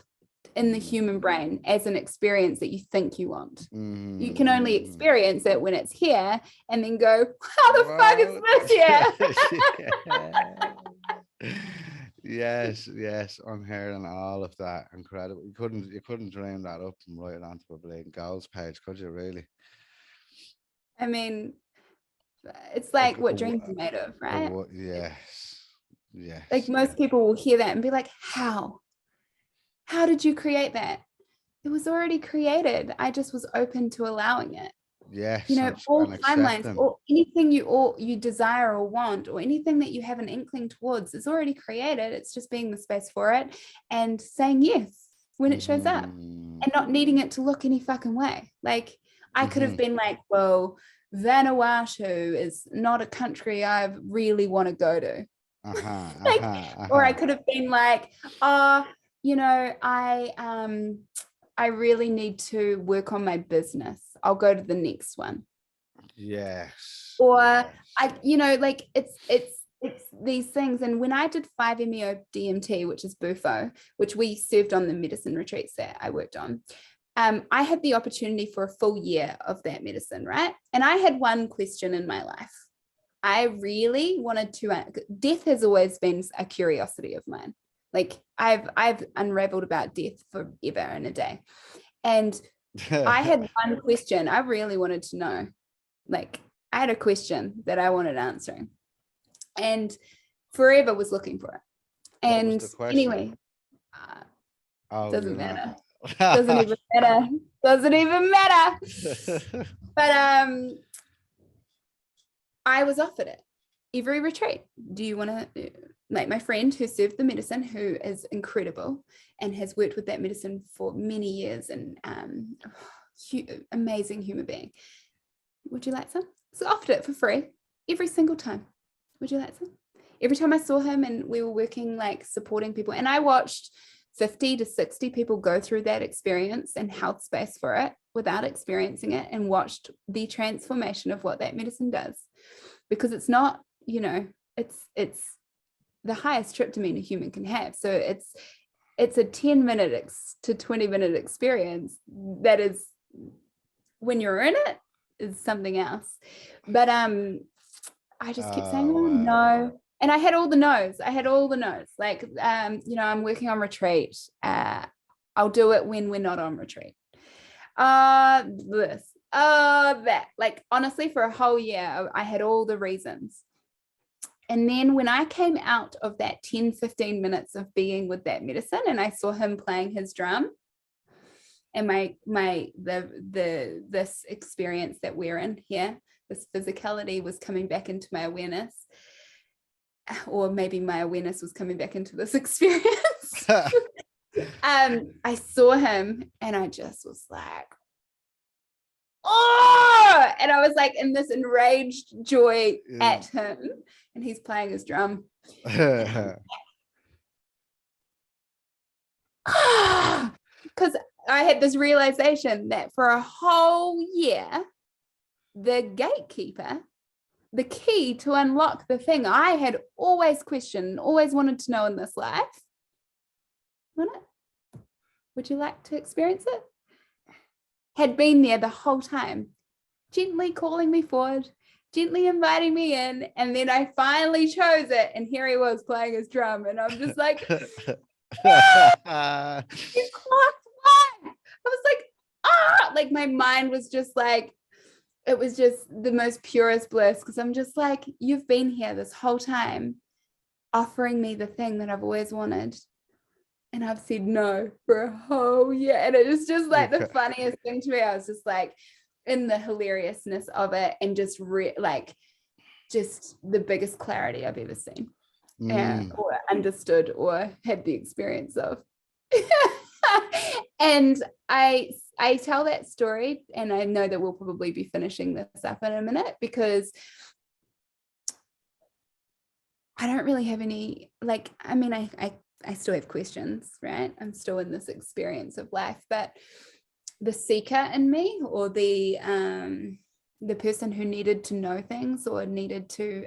in the human brain as an experience that you think you want. You can only experience it when it's here and then go, how the fuck is this here? Yes, I'm hearing all of that. Incredible. You couldn't dream that up and write it onto a bleeding goals page, could you really? I mean, it's like what dreams are made of, right? Yes. Like most people will hear that and be like, how did you create that? It was already created. I just was open to allowing it. Yes, you know, all timelines, or anything you desire or want, or anything that you have an inkling towards is already created. It's just being the space for it and saying yes when it shows up, and not needing it to look any fucking way. Like I could have been like, well, Vanuatu is not a country I really want to go to. Or I could have been like, you know, I really need to work on my business. I'll go to the next one. Yes. Or I, you know, like it's these things. And when I did 5-MeO DMT, which is Bufo, which we served on the medicine retreats that I worked on, I had the opportunity for a full year of that medicine, right? And I had one question in my life. I really wanted to, death has always been a curiosity of mine. Like I've unraveled about death forever and a day. And I had one question I really wanted to know. Like I had a question that I wanted answering, and forever was looking for it. And anyway, doesn't matter. Doesn't even matter. Doesn't even matter. But I was offered it every retreat. Do you want to, like my friend who served the medicine, who is incredible and has worked with that medicine for many years, and amazing human being. Would you like some? So I offered it for free every single time. Would you like some? Every time I saw him and we were working, like supporting people, and I watched 50 to 60 people go through that experience and held space for it. without experiencing it and watched the transformation of what that medicine does. Because it's not, you know, it's the highest tryptamine a human can have. So it's a 10-minute to 20-minute experience that is, when you're in it, is something else. But I just kept saying, oh, no. And I had all the no's. Like, you know, I'm working on retreat. I'll do it when we're not on retreat. This, that. Like, honestly, for a whole year, I had all the reasons. And then when I came out of that 10, 15 minutes of being with that medicine, and I saw him playing his drum, and this experience that we're in here, this physicality was coming back into my awareness, or maybe my awareness was coming back into this experience. I saw him and I just was like, oh, and I was like in this enraged joy at him, and he's playing his drum. Because I had this realization that for a whole year, the gatekeeper, the key to unlock the thing I had always questioned, always wanted to know in this life, would you like to experience it? Had been there the whole time, gently calling me forward, gently inviting me in, and then I finally chose it, and here he was playing his drum, and I'm just like, you clocked one. I was like, like my mind was just like, it was just the most purest bliss, because I'm just like, you've been here this whole time offering me the thing that I've always wanted, and I've said no for a whole year. And it was just like the funniest thing to me. I was just like in the hilariousness of it, and just just the biggest clarity I've ever seen, or understood, or had the experience of. And I tell that story, and I know that we'll probably be finishing this up in a minute, because I don't really have any, like, I mean, I still have questions, right? I'm still in this experience of life, but the seeker in me, or the person who needed to know things, or needed to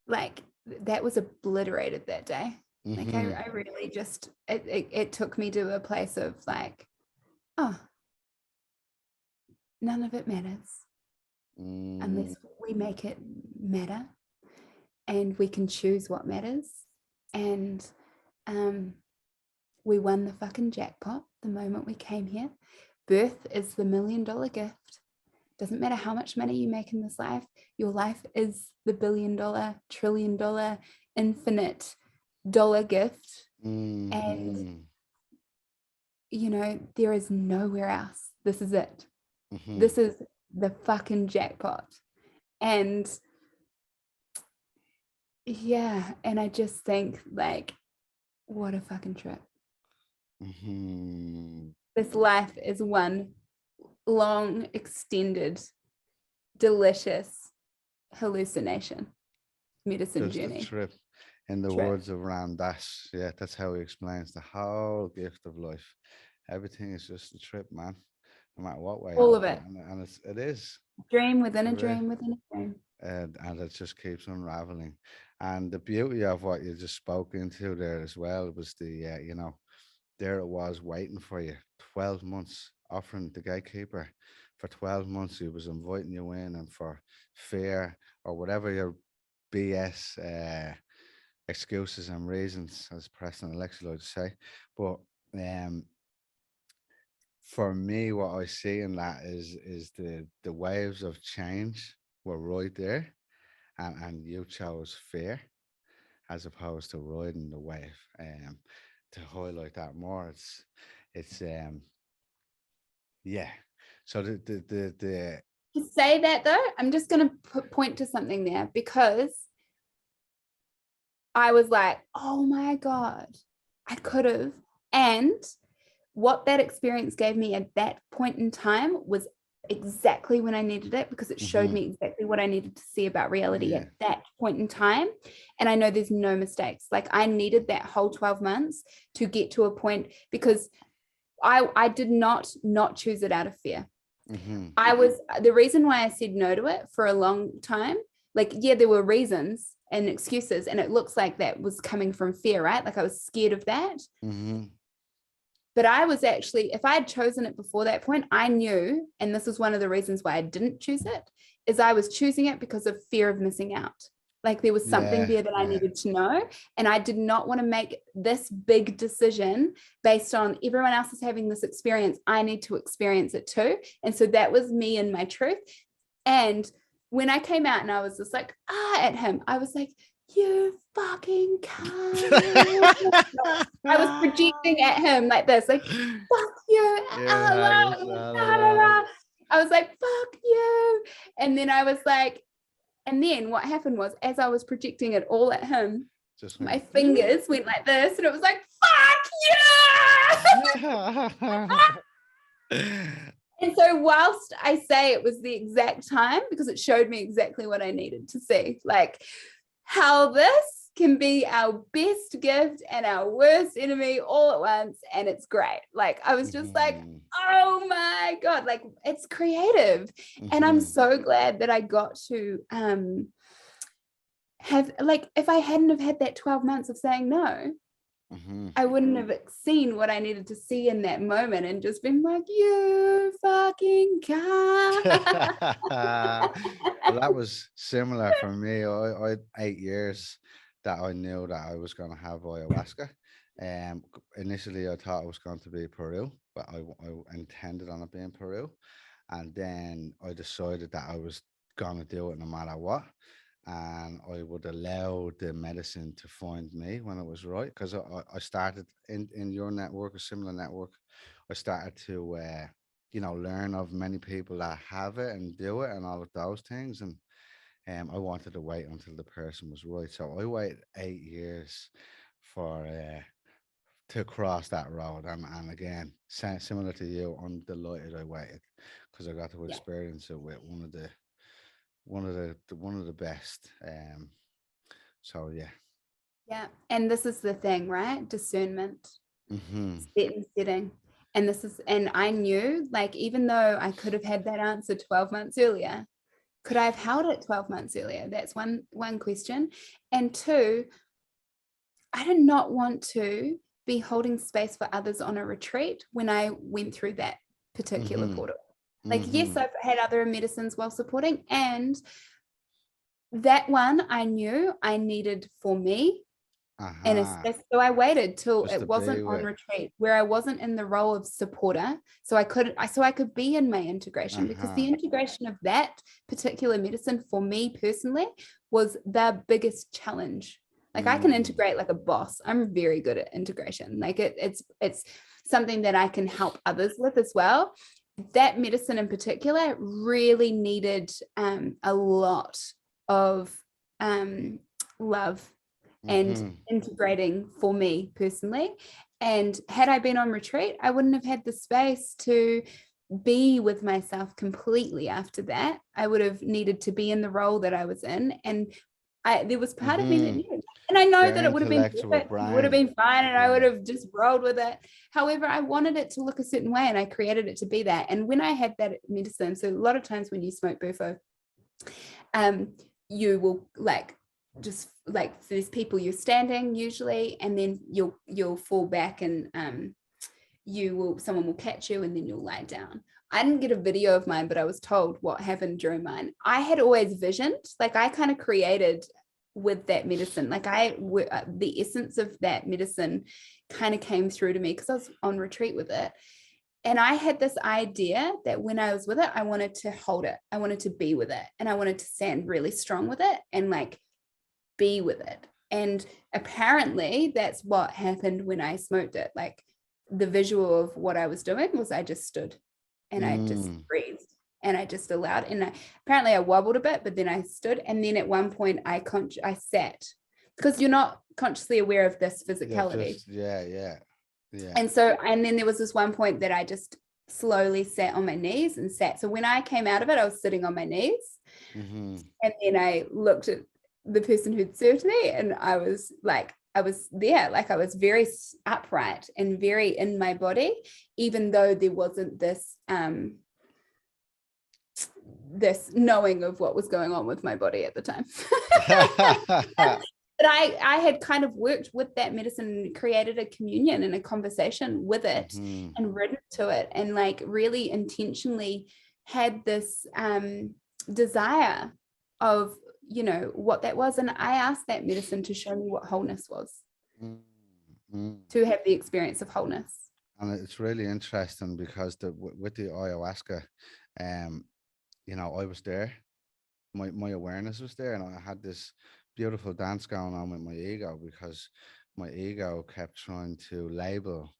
like, that was obliterated that day. Like, I really just, it took me to a place of like, oh, none of it matters unless we make it matter, and we can choose what matters. And we won the fucking jackpot the moment we came here. Birth is the $1 million gift. Doesn't matter how much money you make in this life, your life is the $1 billion, $1 trillion, infinite dollar gift. And you know, there is nowhere else. This is it. This is the fucking jackpot. And yeah, and I just think, like, what a fucking trip. This life is one long, extended, delicious hallucination, medicine just journey. a trip. In the words of Ram Dass, yeah, that's how he explains the whole gift of life. Everything is just a trip, man. No matter what way. All of it. And it is. Dream within a dream within a dream. And it just keeps unraveling. And the beauty of what you just spoke into there as well was the, you know, there it was waiting for you. 12 months, offering the gatekeeper. For 12 months, he was inviting you in, and for fear or whatever your BS excuses and reasons, as Preston and Alexi like to say. But for me, what I see in that is the waves of change were right there, and you chose fear as opposed to riding the wave. To highlight that more, it's yeah. So the To say that though, I'm just going to point to something there, because I was like, oh my God, I could have. And what that experience gave me at that point in time was exactly when I needed it, because it showed me exactly what I needed to see about reality at that point in time. And I know there's no mistakes. Like, I needed that whole 12 months to get to a point, because I did not choose it out of fear. Mm-hmm. The reason why I said no to it for a long time, like, yeah, there were reasons and excuses, and it looks like that was coming from fear, right? Like I was scared of that. Mm-hmm. But I was actually, if I had chosen it before that point, I knew, and this is one of the reasons why I didn't choose it, is I was choosing it because of fear of missing out. Like there was something there that I needed to know. And I did not want to make this big decision based on everyone else is having this experience. I need to experience it too. And so that was me and my truth. And when I came out and I was just like, at him, I was like, you fucking cunt. I was projecting at him like this, like, fuck you. I was like, fuck you. And then I was like, and then what happened was, as I was projecting it all at him, my fingers went like this, and it was like, fuck you. And so whilst I say it was the exact time, because it showed me exactly what I needed to see, like how this can be our best gift and our worst enemy all at once. And it's great. Like, I was just like, oh my God, like it's creative. And I'm so glad that I got to have, like, if I hadn't have had that 12 months of saying no, I wouldn't have seen what I needed to see in that moment and just been like, you fucking cunt. Well, that was similar for me. I had 8 years that I knew that I was going to have ayahuasca. Initially, I thought it was going to be Peru, but I intended on it being Peru. And then I decided that I was going to do it no matter what. And I would allow the medicine to find me when it was right. Because I started in your network, a similar network, I started to, learn of many people that have it and do it and all of those things. And I wanted to wait until the person was right. So I waited 8 years for to cross that road. And again, similar to you, I'm delighted I waited because I got to experience it with one of the best. So Yeah. And this is the thing, right? Discernment, setting. And I knew, like, even though I could have had that answer 12 months earlier, could I have held it 12 months earlier? That's one question. And two, I did not want to be holding space for others on a retreat when I went through that particular portal. Like, yes, I've had other medicines while supporting, and that one I knew I needed for me. And so I waited till it wasn't on retreat, where I wasn't in the role of supporter. So I could be in my integration, because the integration of that particular medicine for me personally was the biggest challenge. Like, I can integrate like a boss. I'm very good at integration. Like it's something that I can help others with as well. That medicine in particular really needed a lot of love and integrating for me personally. And had I been on retreat, I wouldn't have had the space to be with myself completely after that. I would have needed to be in the role that I was in. And there was part of me that knew. And I know that it would have been perfect, it would have been fine, and I would have just rolled with it. However, I wanted it to look a certain way, and I created it to be that. And when I had that medicine, so a lot of times when you smoke bufo, you will just like, there's people, you're standing usually, and then you'll fall back, and someone will catch you, and then you'll lie down. I didn't get a video of mine, but I was told what happened during mine. I had always visioned, like, I kind of created with that medicine, like the essence of that medicine kind of came through to me because I was on retreat with it. And I had this idea that when I was with it, I wanted to hold it. I wanted to be with it. And I wanted to stand really strong with it and like be with it. And apparently that's what happened when I smoked it. Like, the visual of what I was doing was I just stood and I just breathed and I just allowed. And apparently I wobbled a bit, but then I stood. And then at one point I sat, because you're not consciously aware of this physicality. Yeah. And then there was this one point that I just slowly sat on my knees and sat. So when I came out of it, I was sitting on my knees. And then I looked at the person who'd served me, and I was like, I was there, like I was very upright and very in my body, even though there wasn't this this knowing of what was going on with my body at the time. But I had kind of worked with that medicine and created a communion and a conversation with it and written to it, and like really intentionally had this desire of, you know, what that was. And I asked that medicine to show me what wholeness was, to have the experience of wholeness. And it's really interesting because with the ayahuasca, you know, I was there, my awareness was there, and I had this beautiful dance going on with my ego, because my ego kept trying to label,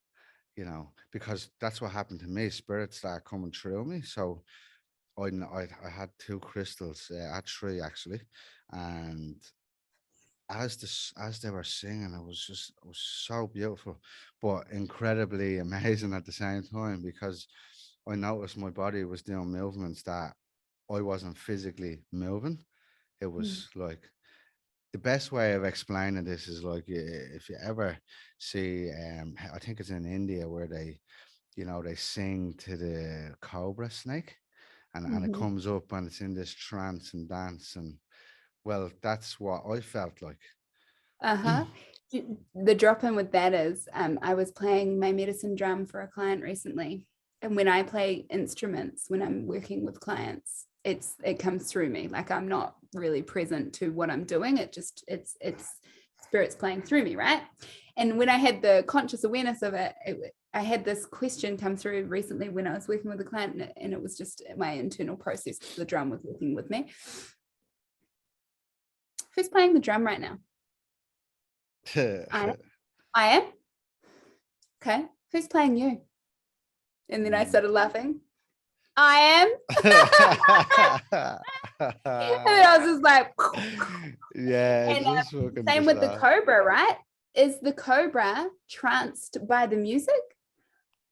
you know, because that's what happened to me. Spirits started coming through me. So I had two crystals, at three actually, and as they were singing, it was so beautiful, but incredibly amazing at the same time, because I noticed my body was doing movements that I wasn't physically moving. It was like, the best way of explaining this is like, if you ever see, I think it's in India where they, you know, they sing to the cobra snake, and it comes up and it's in this trance and dance, and well, that's what I felt like. The drop in with that is, I was playing my medicine drum for a client recently, and when I play instruments when I'm working with clients, it comes through me, like I'm not really present to what I'm doing. It's spirits playing through me, right? And when I had the conscious awareness of it, I had this question come through recently when I was working with a client, and it was just my internal process. The drum was working with me. Who's playing the drum right now? I am. Okay. Who's playing you? And then I started laughing. I am. And then I was just like, yeah. and Just fucking same with the cobra, right? Is the cobra tranced by the music,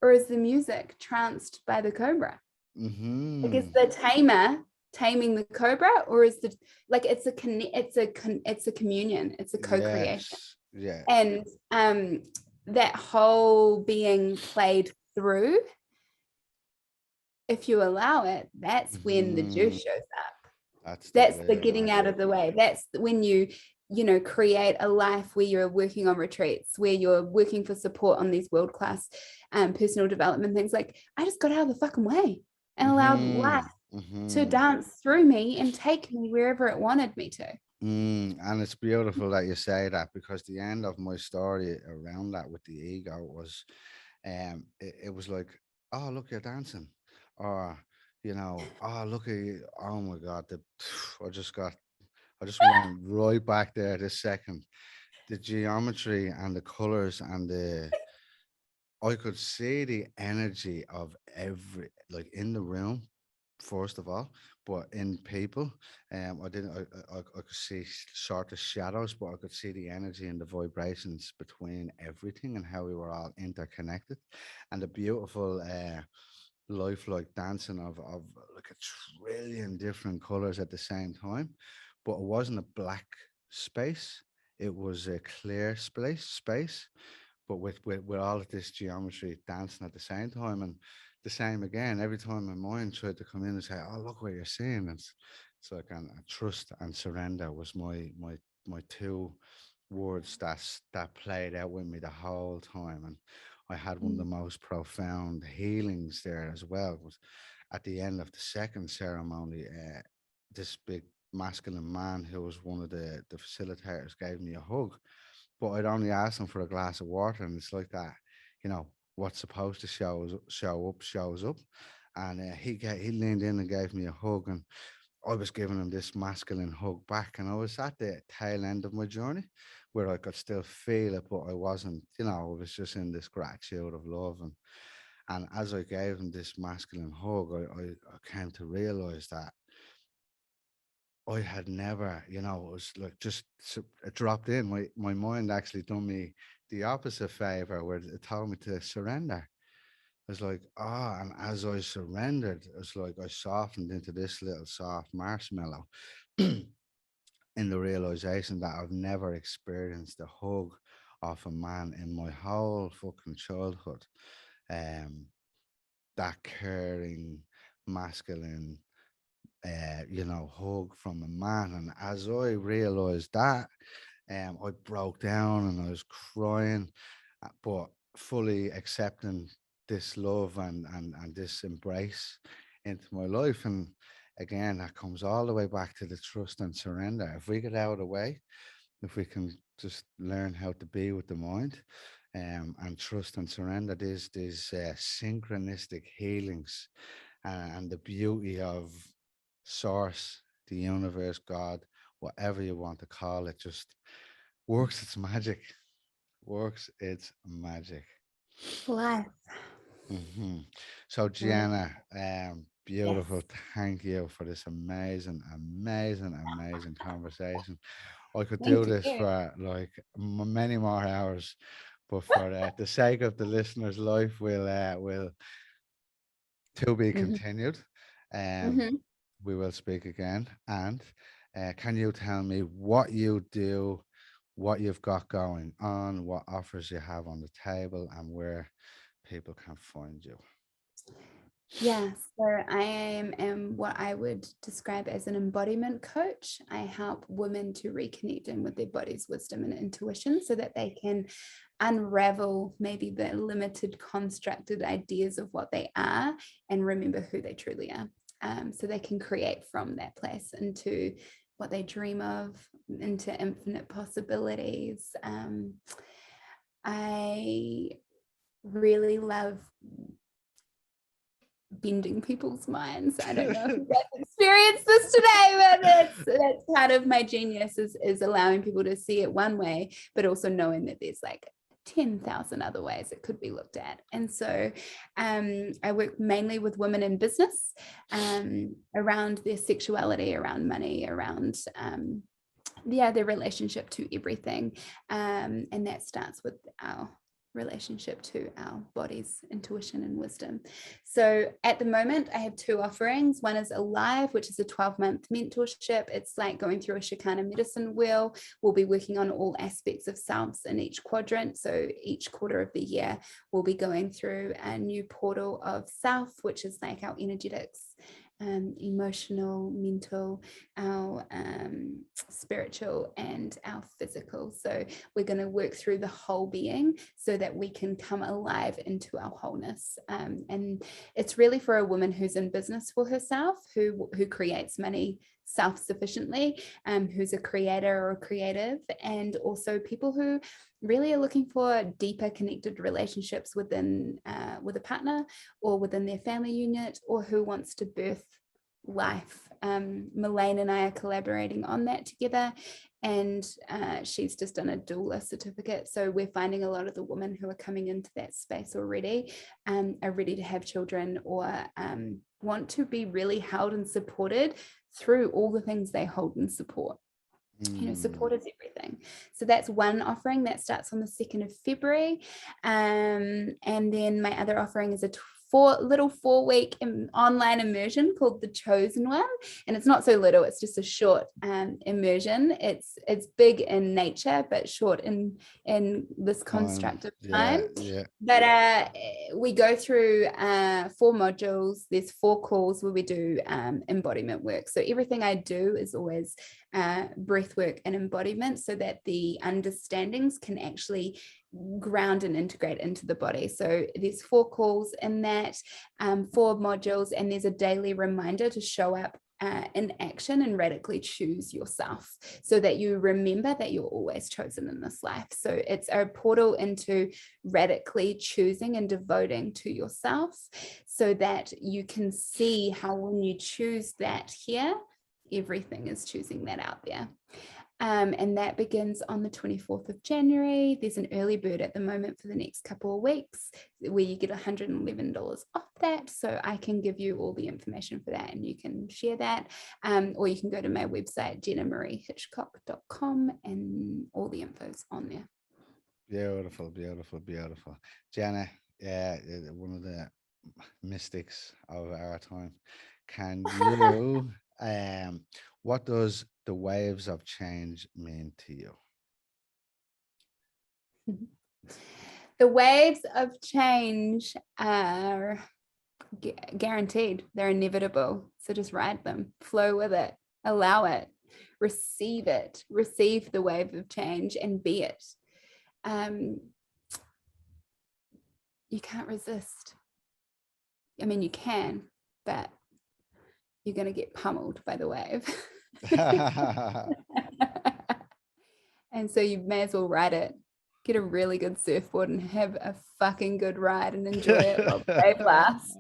or is the music tranced by the cobra? Like, is the tamer taming the cobra, or is the, like, it's a communion, it's a co-creation. Yeah. And that whole being played through, if you allow it, that's when the juice shows up. That's the getting out of the way. That's when you know, create a life where you're working on retreats, where you're working for support on these world-class personal development things. Like, I just got out of the fucking way and allowed life to dance through me and take me wherever it wanted me to. And it's beautiful that you say that, because the end of my story around that with the ego was, it was like, oh, look, you're dancing, or, you know, oh, look at you, oh my god, I just went right back there this second. The geometry and the colors and I could see the energy of every, like, in the room, first of all, but in people. I didn't. I could see sort of shadows, but I could see the energy and the vibrations between everything and how we were all interconnected, and the beautiful, lifelike dancing of like a trillion different colors at the same time. But it wasn't a black space; it was a clear space, but with all of this geometry dancing at the same time. And the same again, every time my mind tried to come in and say, oh, look what you're seeing, it's like, trust and surrender was my two words that played out with me the whole time. And I had one of the most profound healings there as well. Was at the end of the second ceremony, this big masculine man who was one of the facilitators gave me a hug, but I'd only asked him for a glass of water, and it's like that, you know, what's supposed to show up shows up, and he leaned in and gave me a hug, and I was giving him this masculine hug back, and I was at the tail end of my journey, where I could still feel it, but I wasn't, you know, I was just in this gratitude of love, and as I gave him this masculine hug, I came to realize that I had never, you know, it was like just it dropped in. My mind actually done me the opposite favor, where it told me to surrender. It's like, ah, and as I surrendered, it's like I softened into this little soft marshmallow. in the realization that I've never experienced a hug of a man in my whole fucking childhood. Um, that caring, masculine, hug from a man. And as I realized that, I broke down and I was crying, but fully accepting this love and this embrace into my life. And again, that comes all the way back to the trust and surrender. If we get out of the way, if we can just learn how to be with the mind, and trust and surrender, these synchronistic healings, and the beauty of source, the universe, God, whatever you want to call it, just works its magic. Works its magic. Life. hmm So, Life. Gianna, Yes. beautiful. Thank you for this amazing, amazing, amazing conversation. I could do Thank this you. for like many more hours, but for the sake of the listener's life, we'll to be Mhm. continued. Um, Mhm. we will speak again. And can you tell me what you do, what you've got going on, what offers you have on the table, and where people can find you? Yeah, so am what I would describe as an embodiment coach. I help women to reconnect in with their body's wisdom and intuition so that they can unravel maybe the limited constructed ideas of what they are and remember who they truly are. So they can create from that place into what they dream of, into infinite possibilities. I really love bending people's minds. I don't know if you guys experienced this today, but that's part of my genius is allowing people to see it one way, but also knowing that there's like 10,000 other ways it could be looked at. And so I work mainly with women in business, around their sexuality, around money, around their relationship to everything. And that starts with our relationship to our body's intuition and wisdom. So at the moment, I have two offerings. One is Alive, which is a 12-month mentorship. It's like going through a Shikana medicine wheel. We'll be working on all aspects of selves in each quadrant. So each quarter of the year, we'll be going through a new portal of self, which is like our energetics, emotional, mental, our spiritual, and our physical. So we're going to work through the whole being so that we can come alive into our wholeness. And it's really for a woman who's in business for herself, who creates money self-sufficiently, who's a creator or creative, and also people who really are looking for deeper connected relationships within with a partner or within their family unit, or who wants to birth life. Melaine and I are collaborating on that together, and she's just done a doula certificate. So we're finding a lot of the women who are coming into that space already are ready to have children, or want to be really held and supported through all the things they hold and support. Support is everything. So that's one offering that starts on the 2nd of February. And then my other offering is a 4-week online immersion called The Chosen One. And it's not so little, it's just a short immersion. It's big in nature, but short in this construct of time. Yeah. But we go through 4 modules. There's 4 calls where we do embodiment work. So everything I do is always breath work and embodiment, so that the understandings can actually ground and integrate into the body. So there's 4 calls in that, 4 modules, and there's a daily reminder to show up in action and radically choose yourself, so that you remember that you're always chosen in this life. So it's a portal into radically choosing and devoting to yourself, so that you can see how when you choose that here, everything is choosing that out there. And that begins on the 24th of January. There's an early bird at the moment for the next couple of weeks where you get $111 off that. So I can give you all the information for that and you can share that. Or you can go to my website, jennamariehitchcock.com, and all the info's on there. Beautiful, beautiful, beautiful. Jenna, yeah, one of the mystics of our time. Can you What does the waves of change mean to you? The waves of change are guaranteed. They're inevitable. So just ride them, flow with it, allow it, receive the wave of change and be it. You can't resist. I mean, you can, but you're going to get pummeled by the wave. And so you may as well ride it. Get a really good surfboard and have a fucking good ride and enjoy it while the wave lasts.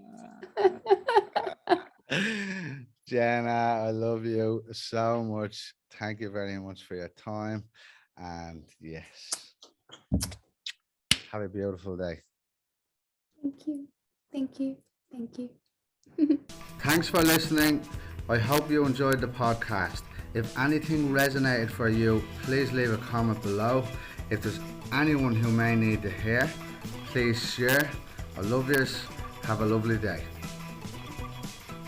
Jenna, I love you so much. Thank you very much for your time. And yes, have a beautiful day. Thank you. Thank you. Thank you. Thanks for listening. I hope you enjoyed the podcast. If anything resonated for you, please leave a comment below. If there's anyone who may need to hear, please share. I love yous. Have a lovely day.